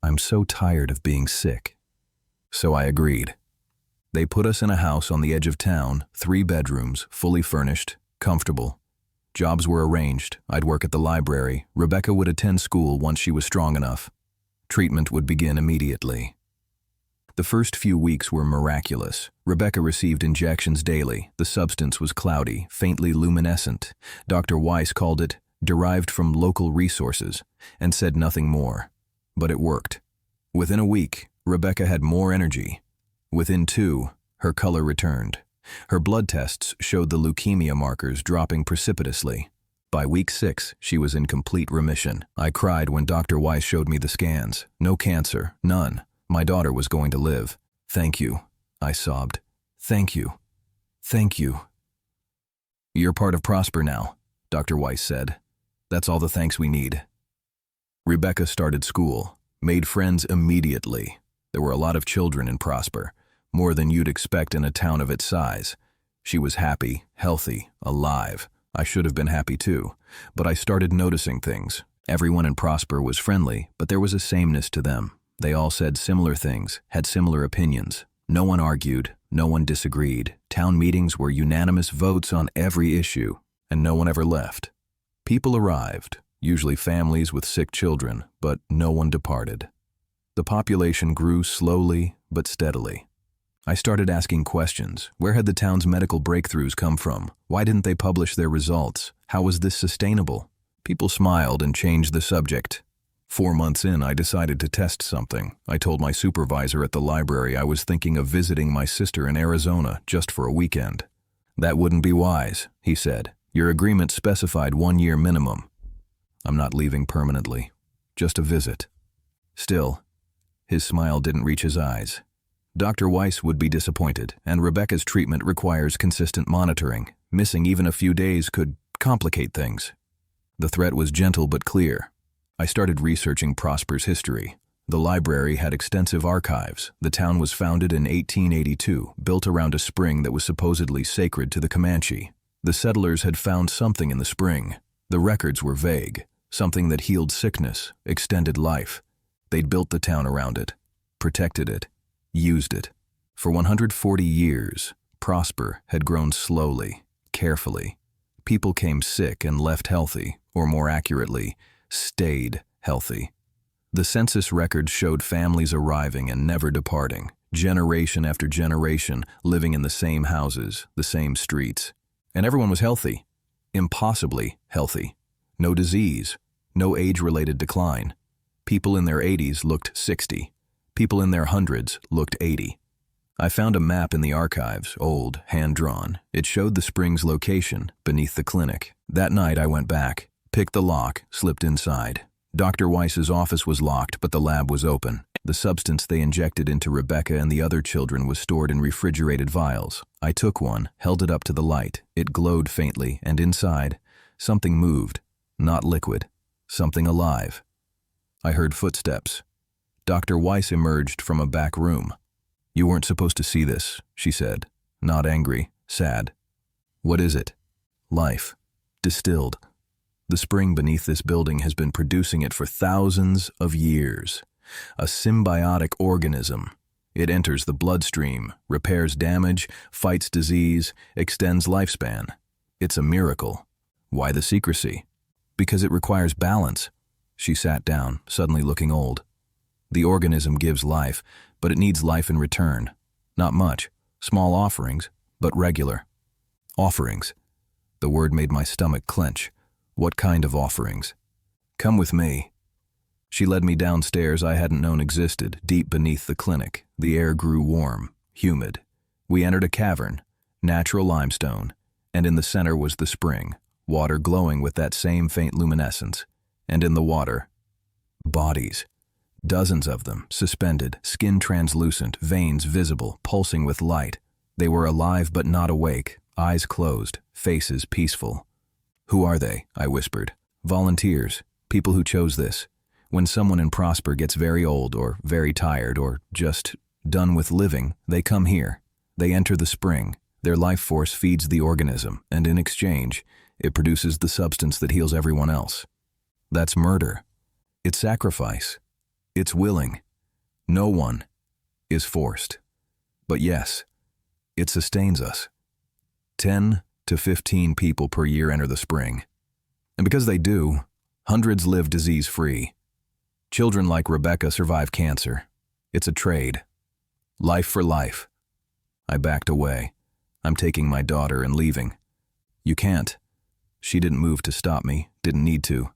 I'm so tired of being sick." So I agreed. They put us in a house on the edge of town, 3 bedrooms, fully furnished, comfortable. Jobs were arranged. I'd work at the library. Rebecca would attend school once she was strong enough. Treatment would begin immediately. The first few weeks were miraculous. Rebecca received injections daily. The substance was cloudy, faintly luminescent. Dr. Weiss called it derived from local resources and said nothing more. But it worked. Within a week, Rebecca had more energy. Within 2, her color returned. Her blood tests showed the leukemia markers dropping precipitously. By week 6, she was in complete remission. I cried when Dr. Weiss showed me the scans. No cancer, none. My daughter was going to live. "Thank you," I sobbed. "Thank you. Thank you." "You're part of Prosper now," Dr. Weiss said. "That's all the thanks we need." Rebecca started school, made friends immediately. There were a lot of children in Prosper, more than you'd expect in a town of its size. She was happy, healthy, alive. I should have been happy too, but I started noticing things. Everyone in Prosper was friendly, but there was a sameness to them. They all said similar things, had similar opinions. No one argued, no one disagreed. Town meetings were unanimous votes on every issue, and no one ever left. People arrived, usually families with sick children, but no one departed. The population grew slowly but steadily. I started asking questions. Where had the town's medical breakthroughs come from? Why didn't they publish their results? How was this sustainable? People smiled and changed the subject. 4 months in, I decided to test something. I told my supervisor at the library I was thinking of visiting my sister in Arizona just for a weekend. That wouldn't be wise, he said. Your agreement specified 1 year minimum. I'm not leaving permanently. Just a visit. Still, his smile didn't reach his eyes. Dr. Weiss would be disappointed, and Rebecca's treatment requires consistent monitoring. Missing even a few days could complicate things. The threat was gentle but clear. I started researching Prosper's history. The library had extensive archives. The town was founded in 1882, built around a spring that was supposedly sacred to the Comanche. The settlers had found something in the spring. The records were vague, something that healed sickness, extended life. They'd built the town around it, protected it, used it. For 140 years, Prosper had grown slowly, carefully. People came sick and left healthy, or more accurately, stayed healthy. The census records showed families arriving and never departing, generation after generation, living in the same houses, the same streets. And everyone was healthy, impossibly healthy. No disease, no age-related decline. People in their 80s looked 60. People in their hundreds looked 80. I found a map in the archives, old, hand-drawn. It showed the spring's location beneath the clinic. That night I went back, picked the lock, slipped inside. Dr. Weiss's office was locked, but the lab was open. The substance they injected into Rebecca and the other children was stored in refrigerated vials. I took one, held it up to the light. It glowed faintly, and inside, something moved. Not liquid, something alive. I heard footsteps. Dr. Weiss emerged from a back room. You weren't supposed to see this, she said, not angry, sad. What is it? Life. Distilled. The spring beneath this building has been producing it for thousands of years. A symbiotic organism. It enters the bloodstream, repairs damage, fights disease, extends lifespan. It's a miracle. Why the secrecy? Because it requires balance. She sat down, suddenly looking old. The organism gives life, but it needs life in return. Not much. Small offerings, but regular. Offerings. The word made my stomach clench. What kind of offerings? Come with me. She led me downstairs I hadn't known existed, deep beneath the clinic. The air grew warm, humid. We entered a cavern, natural limestone, and in the center was the spring, water glowing with that same faint luminescence. And in the water, bodies. Dozens of them, suspended, skin translucent, veins visible, pulsing with light. They were alive but not awake, eyes closed, faces peaceful. Who are they? I whispered. Volunteers, people who chose this. When someone in Prosper gets very old or very tired or just done with living, they come here. They enter the spring. Their life force feeds the organism, and in exchange, it produces the substance that heals everyone else. That's murder. It's sacrifice. It's willing. No one is forced. But yes, it sustains us. 10 to 15 people per year enter the spring. And because they do, hundreds live disease-free. Children like Rebecca survive cancer. It's a trade. Life for life. I backed away. I'm taking my daughter and leaving. You can't. She didn't move to stop me, didn't need to.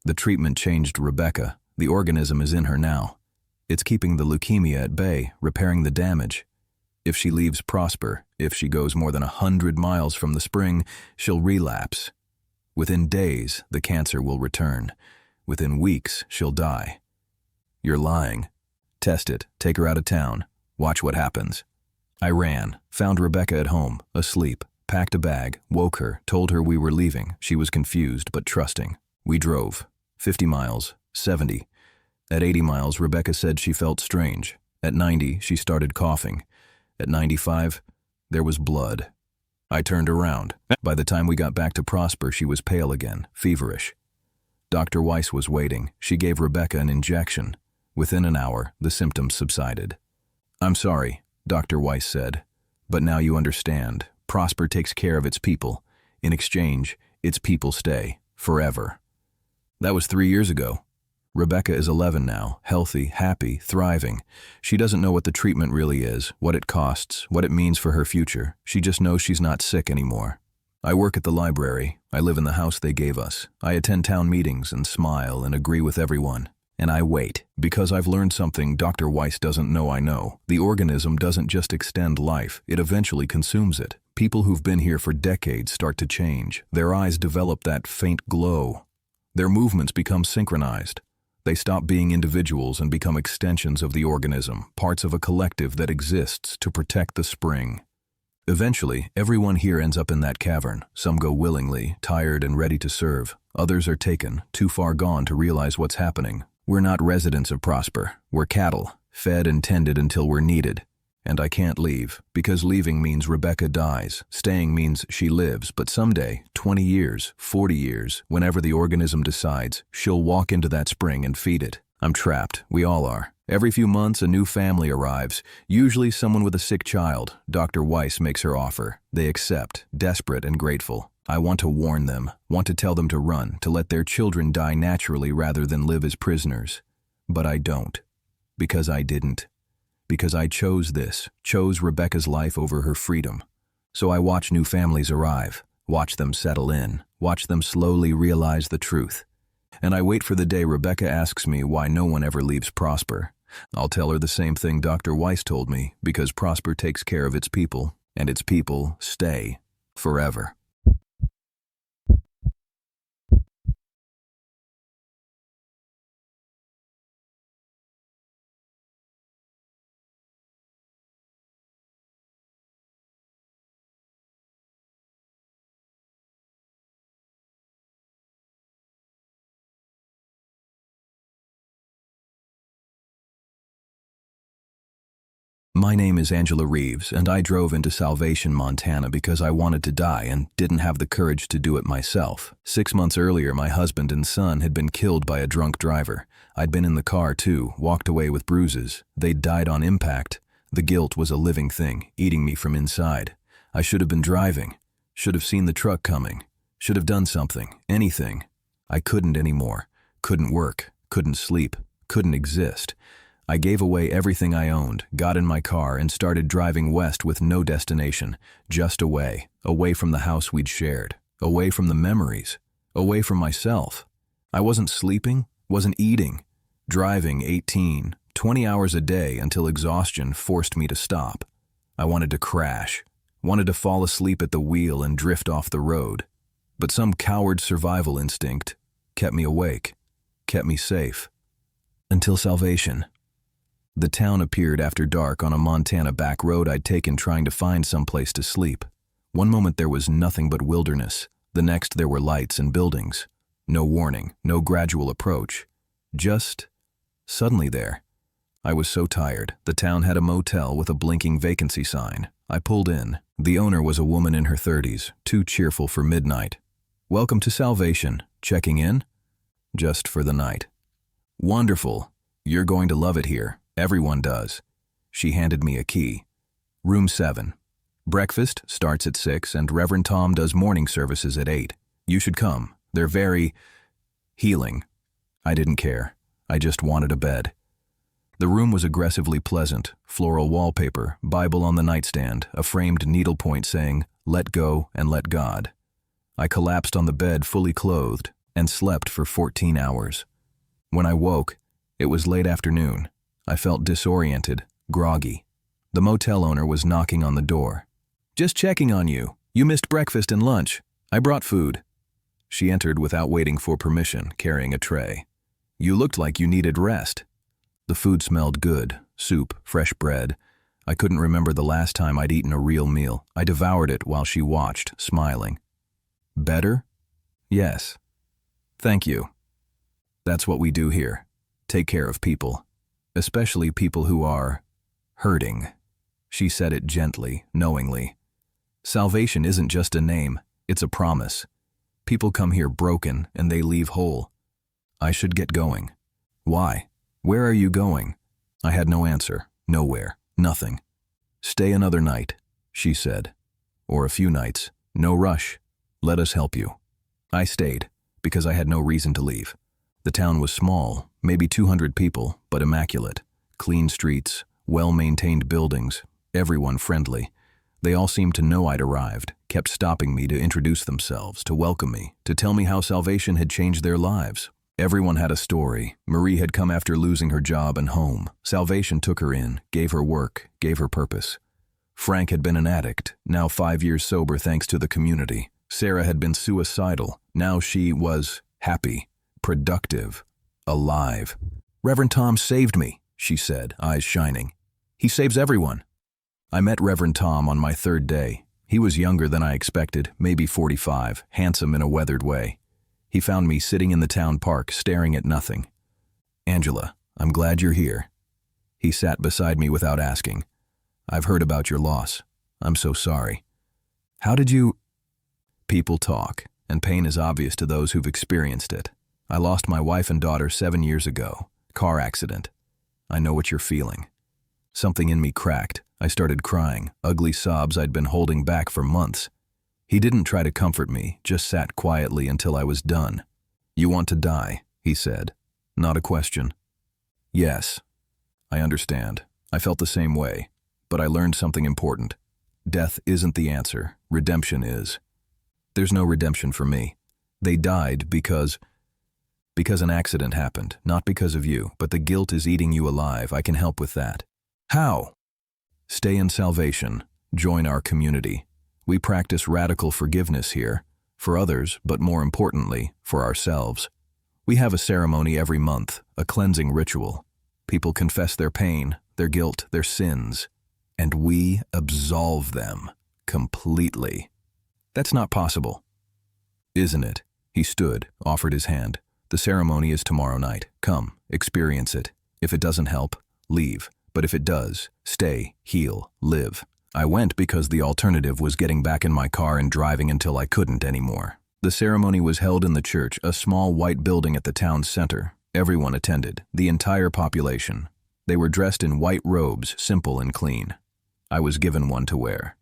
The treatment changed Rebecca. The organism is in her now. It's keeping the leukemia at bay, repairing the damage. If she leaves Prosper, if she goes more than 100 miles from the spring, she'll relapse. Within days, the cancer will return. Within weeks, she'll die. You're lying. Test it. Take her out of town. Watch what happens. I ran, found Rebecca at home, asleep, packed a bag, woke her, told her we were leaving. She was confused but trusting. We drove. 50 miles, 70. At 80 miles, Rebecca said she felt strange. At 90, she started coughing. At 95, there was blood. I turned around. By the time we got back to Prosper, she was pale again, feverish. Dr. Weiss was waiting. She gave Rebecca an injection. Within an hour, the symptoms subsided. I'm sorry, Dr. Weiss said, but now you understand. Prosper takes care of its people. In exchange, its people stay, forever. That was 3 years ago. Rebecca is 11 now, healthy, happy, thriving. She doesn't know what the treatment really is, what it costs, what it means for her future. She just knows she's not sick anymore. I work at the library. I live in the house they gave us. I attend town meetings and smile and agree with everyone. And I wait, because I've learned something Dr. Weiss doesn't know I know. The organism doesn't just extend life, it eventually consumes it. People who've been here for decades start to change. Their eyes develop that faint glow. Their movements become synchronized. They stop being individuals and become extensions of the organism, parts of a collective that exists to protect the spring. Eventually, everyone here ends up in that cavern. Some go willingly, tired and ready to serve. Others are taken, too far gone to realize what's happening. We're not residents of Prosper. We're cattle, fed and tended until we're needed. And I can't leave, because leaving means Rebecca dies. Staying means she lives, but someday, 20 years, 40 years, whenever the organism decides, she'll walk into that spring and feed it. I'm trapped. We all are. Every few months, a new family arrives, usually someone with a sick child. Dr. Weiss makes her offer. They accept, desperate and grateful. I want to warn them, want to tell them to run, to let their children die naturally rather than live as prisoners. But I don't. Because I didn't. Because I chose this, chose Rebecca's life over her freedom. So I watch new families arrive, watch them settle in, watch them slowly realize the truth. And I wait for the day Rebecca asks me why no one ever leaves Prosper. I'll tell her the same thing Dr. Weiss told me, because Prosper takes care of its people, and its people stay forever. My name is Angela Reeves, and I drove into Salvation, Montana because I wanted to die and didn't have the courage to do it myself. 6 months earlier, my husband and son had been killed by a drunk driver. I'd been in the car too, walked away with bruises. They'd died on impact. The guilt was a living thing, eating me from inside. I should have been driving, should have seen the truck coming, should have done something, anything. I couldn't anymore, couldn't work, couldn't sleep, couldn't exist. I gave away everything I owned, got in my car, and started driving west with no destination, just away, away from the house we'd shared, away from the memories, away from myself. I wasn't sleeping, wasn't eating, driving 18, 20 hours a day until exhaustion forced me to stop. I wanted to crash, wanted to fall asleep at the wheel and drift off the road. But some coward survival instinct kept me awake, kept me safe. Until Salvation. The town appeared after dark on a Montana back road I'd taken trying to find some place to sleep. One moment there was nothing but wilderness. The next there were lights and buildings. No warning, no gradual approach. Just suddenly there. I was so tired. The town had a motel with a blinking vacancy sign. I pulled in. The owner was a woman in her 30s, too cheerful for midnight. "Welcome to Salvation. Checking in?" "Just for the night." "Wonderful. You're going to love it here. Everyone does." She handed me a key. "Room 7. Breakfast starts at 6 and Reverend Tom does morning services at 8. You should come. They're very healing." I didn't care. I just wanted a bed. The room was aggressively pleasant, floral wallpaper, Bible on the nightstand, a framed needlepoint saying, "Let go and let God." I collapsed on the bed fully clothed and slept for 14 hours. When I woke, it was late afternoon. I felt disoriented, groggy. The motel owner was knocking on the door. "Just checking on you. You missed breakfast and lunch. I brought food." She entered without waiting for permission, carrying a tray. "You looked like you needed rest." The food smelled good, soup, fresh bread. I couldn't remember the last time I'd eaten a real meal. I devoured it while she watched, smiling. "Better?" "Yes." "Thank you. That's what we do here. Take care of people. Especially people who are hurting." She said it gently, knowingly. Salvation isn't just a name, it's a promise. People come here broken and they leave whole. I should get going. "Why? Where are you going?" I had no answer. Nowhere. Nothing. "Stay another night," she said. "Or a few nights. No rush. Let us help you." I stayed, because I had no reason to leave. The town was small, maybe 200 people, but immaculate. Clean streets, well-maintained buildings, everyone friendly. They all seemed to know I'd arrived, kept stopping me to introduce themselves, to welcome me, to tell me how salvation had changed their lives. Everyone had a story. Marie had come after losing her job and home. Salvation took her in, gave her work, gave her purpose. Frank had been an addict, now 5 years sober thanks to the community. Sarah had been suicidal. Now she was happy, productive, alive. "Reverend Tom saved me," she said, eyes shining. "He saves everyone." I met Reverend Tom on my third day. He was younger than I expected, maybe 45, handsome in a weathered way. He found me sitting in the town park, staring at nothing. "Angela, I'm glad you're here." He sat beside me without asking. "I've heard about your loss. I'm so sorry." "How did you—" People talk, and pain is obvious to those who've experienced it. I lost my wife and daughter 7 years ago. Car accident. I know what you're feeling. Something in me cracked. I started crying, ugly sobs I'd been holding back for months. He didn't try to comfort me, just sat quietly until I was done. "You want to die," he said. Not a question. "Yes, I understand. I felt the same way. But I learned something important. Death isn't the answer. Redemption is. There's no redemption for me. They died because an accident happened, not because of you, but the guilt is eating you alive. I can help with that." "How?" "Stay in salvation. Join our community. We practice radical forgiveness here, for others, but more importantly, for ourselves. We have a ceremony every month, a cleansing ritual. People confess their pain, their guilt, their sins, and we absolve them completely." "That's not possible." "Isn't it?" He stood, offered his hand. "The ceremony is tomorrow night. Come, experience it. If it doesn't help, leave. But if it does, stay, heal, live." I went because the alternative was getting back in my car and driving until I couldn't anymore. The ceremony was held in the church, a small white building at the town's center. Everyone attended, the entire population. They were dressed in white robes, simple and clean. I was given one to wear.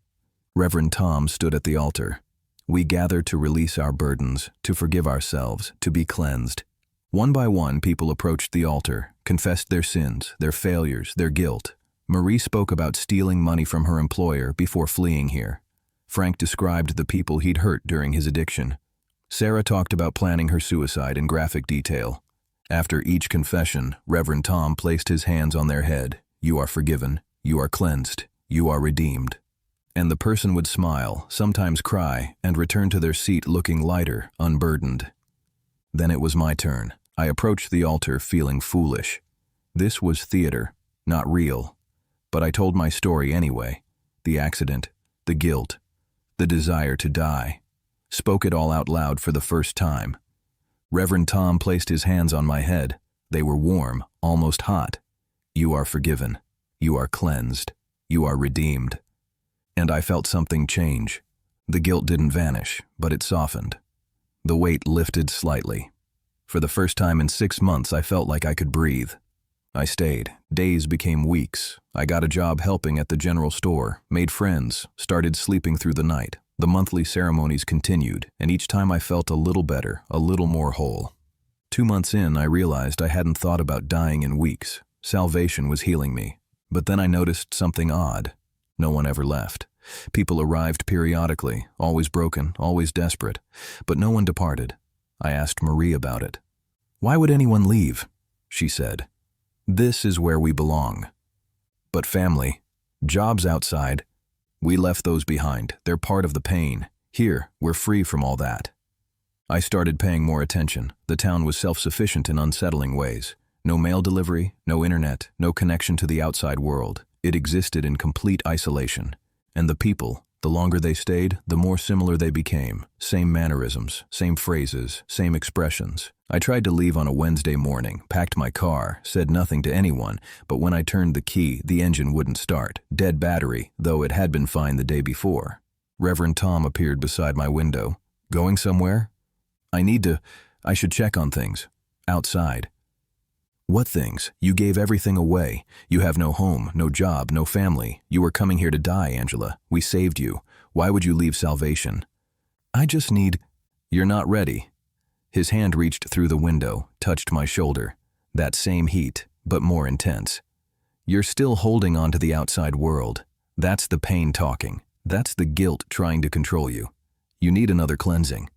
Reverend Tom stood at the altar. We gathered to release our burdens, to forgive ourselves, to be cleansed. One by one, people approached the altar, confessed their sins, their failures, their guilt. Marie spoke about stealing money from her employer before fleeing here. Frank described the people he'd hurt during his addiction. Sarah talked about planning her suicide in graphic detail. After each confession, Reverend Tom placed his hands on their head. "You are forgiven. You are cleansed. You are redeemed." And the person would smile, sometimes cry, and return to their seat looking lighter, unburdened. Then it was my turn. I approached the altar feeling foolish. This was theater, not real. But I told my story anyway. The accident, the guilt, the desire to die. Spoke it all out loud for the first time. Reverend Tom placed his hands on my head. They were warm, almost hot. "You are forgiven. You are cleansed. You are redeemed." And I felt something change. The guilt didn't vanish, but it softened. The weight lifted slightly. For the first time in 6 months, I felt like I could breathe. I stayed. Days became weeks. I got a job helping at the general store, made friends, started sleeping through the night. The monthly ceremonies continued, and each time I felt a little better, a little more whole. 2 months in, I realized I hadn't thought about dying in weeks. Salvation was healing me. But then I noticed something odd. No one ever left. People arrived periodically, always broken, always desperate. But no one departed. I asked Marie about it. "Why would anyone leave?" she said. "This is where we belong." But family, jobs outside, we left those behind. They're part of the pain. Here, we're free from all that. I started paying more attention. The town was self-sufficient in unsettling ways. No mail delivery, no internet, no connection to the outside world. It existed in complete isolation. And the people, the longer they stayed, the more similar they became. Same mannerisms, same phrases, same expressions. I tried to leave on a Wednesday morning, packed my car, said nothing to anyone, but when I turned the key, the engine wouldn't start. Dead battery, though it had been fine the day before. Reverend Tom appeared beside my window. "Going somewhere?" I should check on things. Outside." "What things? You gave everything away. You have no home, no job, no family. You were coming here to die, Angela. We saved you. Why would you leave salvation?" "I just need—" "You're not ready." His hand reached through the window, touched my shoulder. That same heat, but more intense. You're still holding on to the outside world. That's the pain talking. That's the guilt trying to control you. You need another cleansing.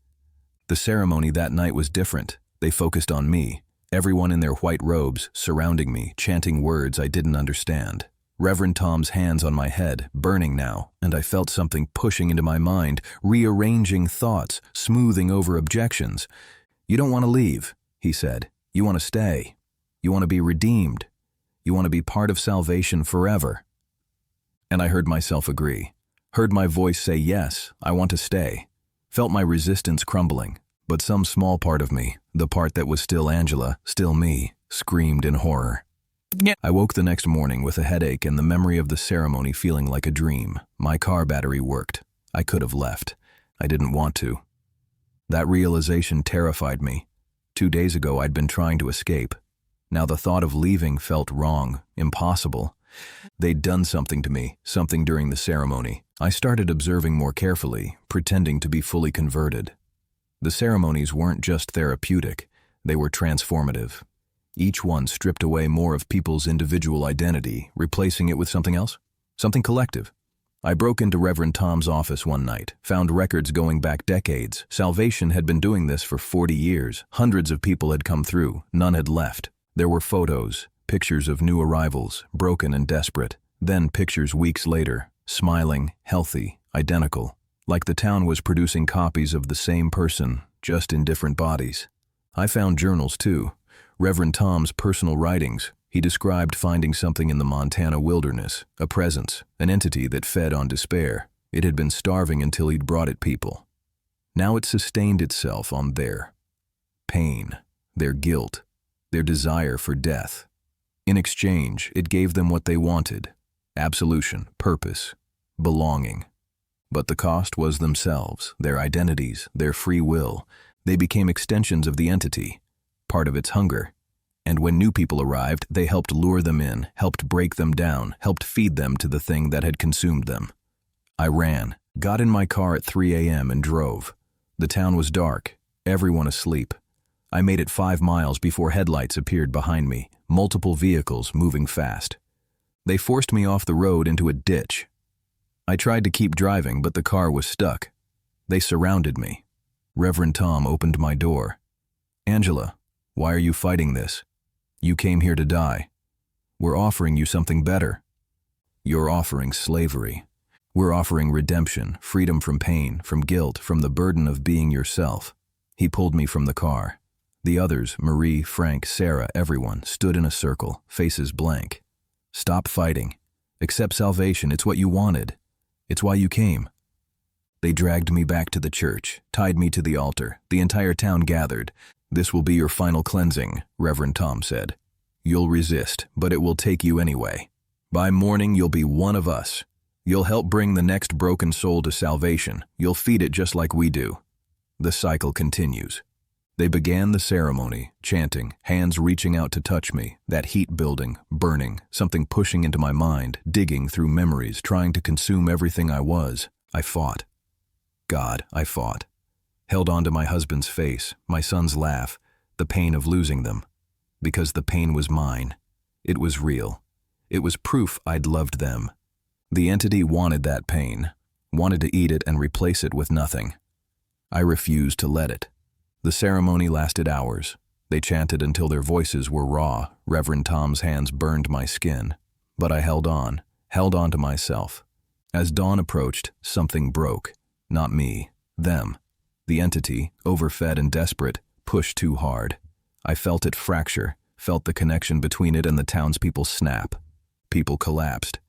The ceremony that night was different. They focused on me, everyone in their white robes surrounding me, chanting words I didn't understand. Reverend Tom's hands on my head, burning now, and I felt something pushing into my mind, rearranging thoughts, smoothing over objections. You don't want to leave, he said. You want to stay. You want to be redeemed. You want to be part of salvation forever. And I heard myself agree. Heard my voice say, yes, I want to stay. Felt my resistance crumbling, but some small part of me, the part that was still Angela, still me, screamed in horror. I woke the next morning with a headache and the memory of the ceremony feeling like a dream. My car battery worked. I could have left. I didn't want to. That realization terrified me. 2 days ago I'd been trying to escape. Now the thought of leaving felt wrong, impossible. They'd done something to me, something during the ceremony. I started observing more carefully, pretending to be fully converted. The ceremonies weren't just therapeutic, they were transformative. Each one stripped away more of people's individual identity, replacing it with something else, something collective. I broke into Reverend Tom's office one night, found records going back decades. Salvation had been doing this for 40 years. Hundreds of people had come through, none had left. There were photos, pictures of new arrivals, broken and desperate. Then pictures weeks later, smiling, healthy, identical. Like the town was producing copies of the same person, just in different bodies. I found journals too. Reverend Tom's personal writings. He described finding something in the Montana wilderness, a presence, an entity that fed on despair. It had been starving until he'd brought it people. Now it sustained itself on their pain, their guilt, their desire for death. In exchange, it gave them what they wanted: absolution, purpose, belonging. But the cost was themselves, their identities, their free will. They became extensions of the entity, part of its hunger. And when new people arrived, they helped lure them in, helped break them down, helped feed them to the thing that had consumed them. I ran, got in my car at 3 a.m. and drove. The town was dark, everyone asleep. I made it 5 miles before headlights appeared behind me, multiple vehicles moving fast. They forced me off the road into a ditch. I tried to keep driving, but the car was stuck. They surrounded me. Reverend Tom opened my door. Angela, why are you fighting this? You came here to die. We're offering you something better. You're offering slavery. We're offering redemption, freedom from pain, from guilt, from the burden of being yourself. He pulled me from the car. The others, Marie, Frank, Sarah, everyone, stood in a circle, faces blank. Stop fighting. Accept salvation. It's what you wanted. It's why you came. They dragged me back to the church, tied me to the altar. The entire town gathered. This will be your final cleansing, Reverend Tom said. You'll resist, but it will take you anyway. By morning, you'll be one of us. You'll help bring the next broken soul to salvation. You'll feed it just like we do. The cycle continues. They began the ceremony, chanting, hands reaching out to touch me, that heat building, burning, something pushing into my mind, digging through memories, trying to consume everything I was. I fought. God, I fought. Held on to my husband's face, my son's laugh, the pain of losing them. Because the pain was mine. It was real. It was proof I'd loved them. The entity wanted that pain, wanted to eat it and replace it with nothing. I refused to let it. The ceremony lasted hours. They chanted until their voices were raw. Reverend Tom's hands burned my skin. But I held on to myself. As dawn approached, something broke. Not me, them. The entity, overfed and desperate, pushed too hard. I felt it fracture, felt the connection between it and the townspeople snap. People collapsed.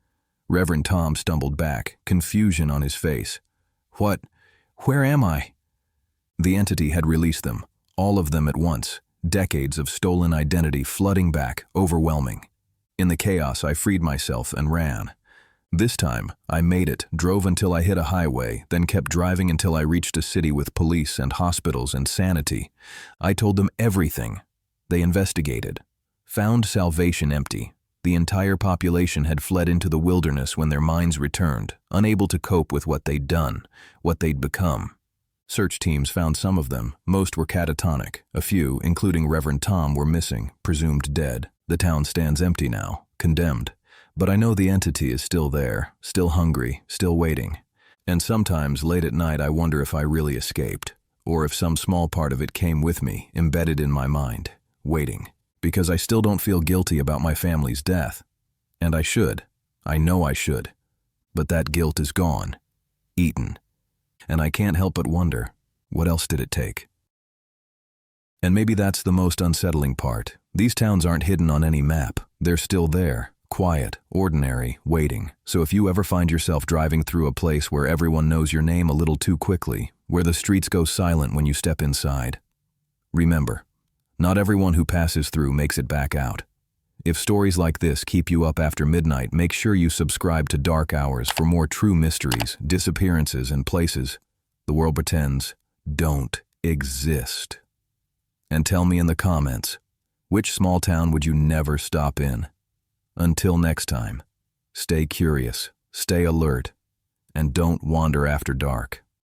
Reverend Tom stumbled back, confusion on his face. What? Where am I? The entity had released them, all of them at once, decades of stolen identity flooding back, overwhelming. In the chaos, I freed myself and ran. This time, I made it, drove until I hit a highway, then kept driving until I reached a city with police and hospitals and sanity. I told them everything. They investigated. Found salvation empty. The entire population had fled into the wilderness when their minds returned, unable to cope with what they'd done, what they'd become. Search teams found some of them. Most were catatonic. A few, including Reverend Tom, were missing, presumed dead. The town stands empty now, condemned. But I know the entity is still there, still hungry, still waiting. And sometimes, late at night, I wonder if I really escaped, or if some small part of it came with me, embedded in my mind, waiting. Because I still don't feel guilty about my family's death. And I should. I know I should. But that guilt is gone. Eaten. And I can't help but wonder, what else did it take? And maybe that's the most unsettling part. These towns aren't hidden on any map. They're still there, quiet, ordinary, waiting. So if you ever find yourself driving through a place where everyone knows your name a little too quickly, where the streets go silent when you step inside, remember, not everyone who passes through makes it back out. If stories like this keep you up after midnight, make sure you subscribe to Dark Hours for more true mysteries, disappearances, and places the world pretends don't exist. And tell me in the comments, which small town would you never stop in? Until next time, stay curious, stay alert, and don't wander after dark.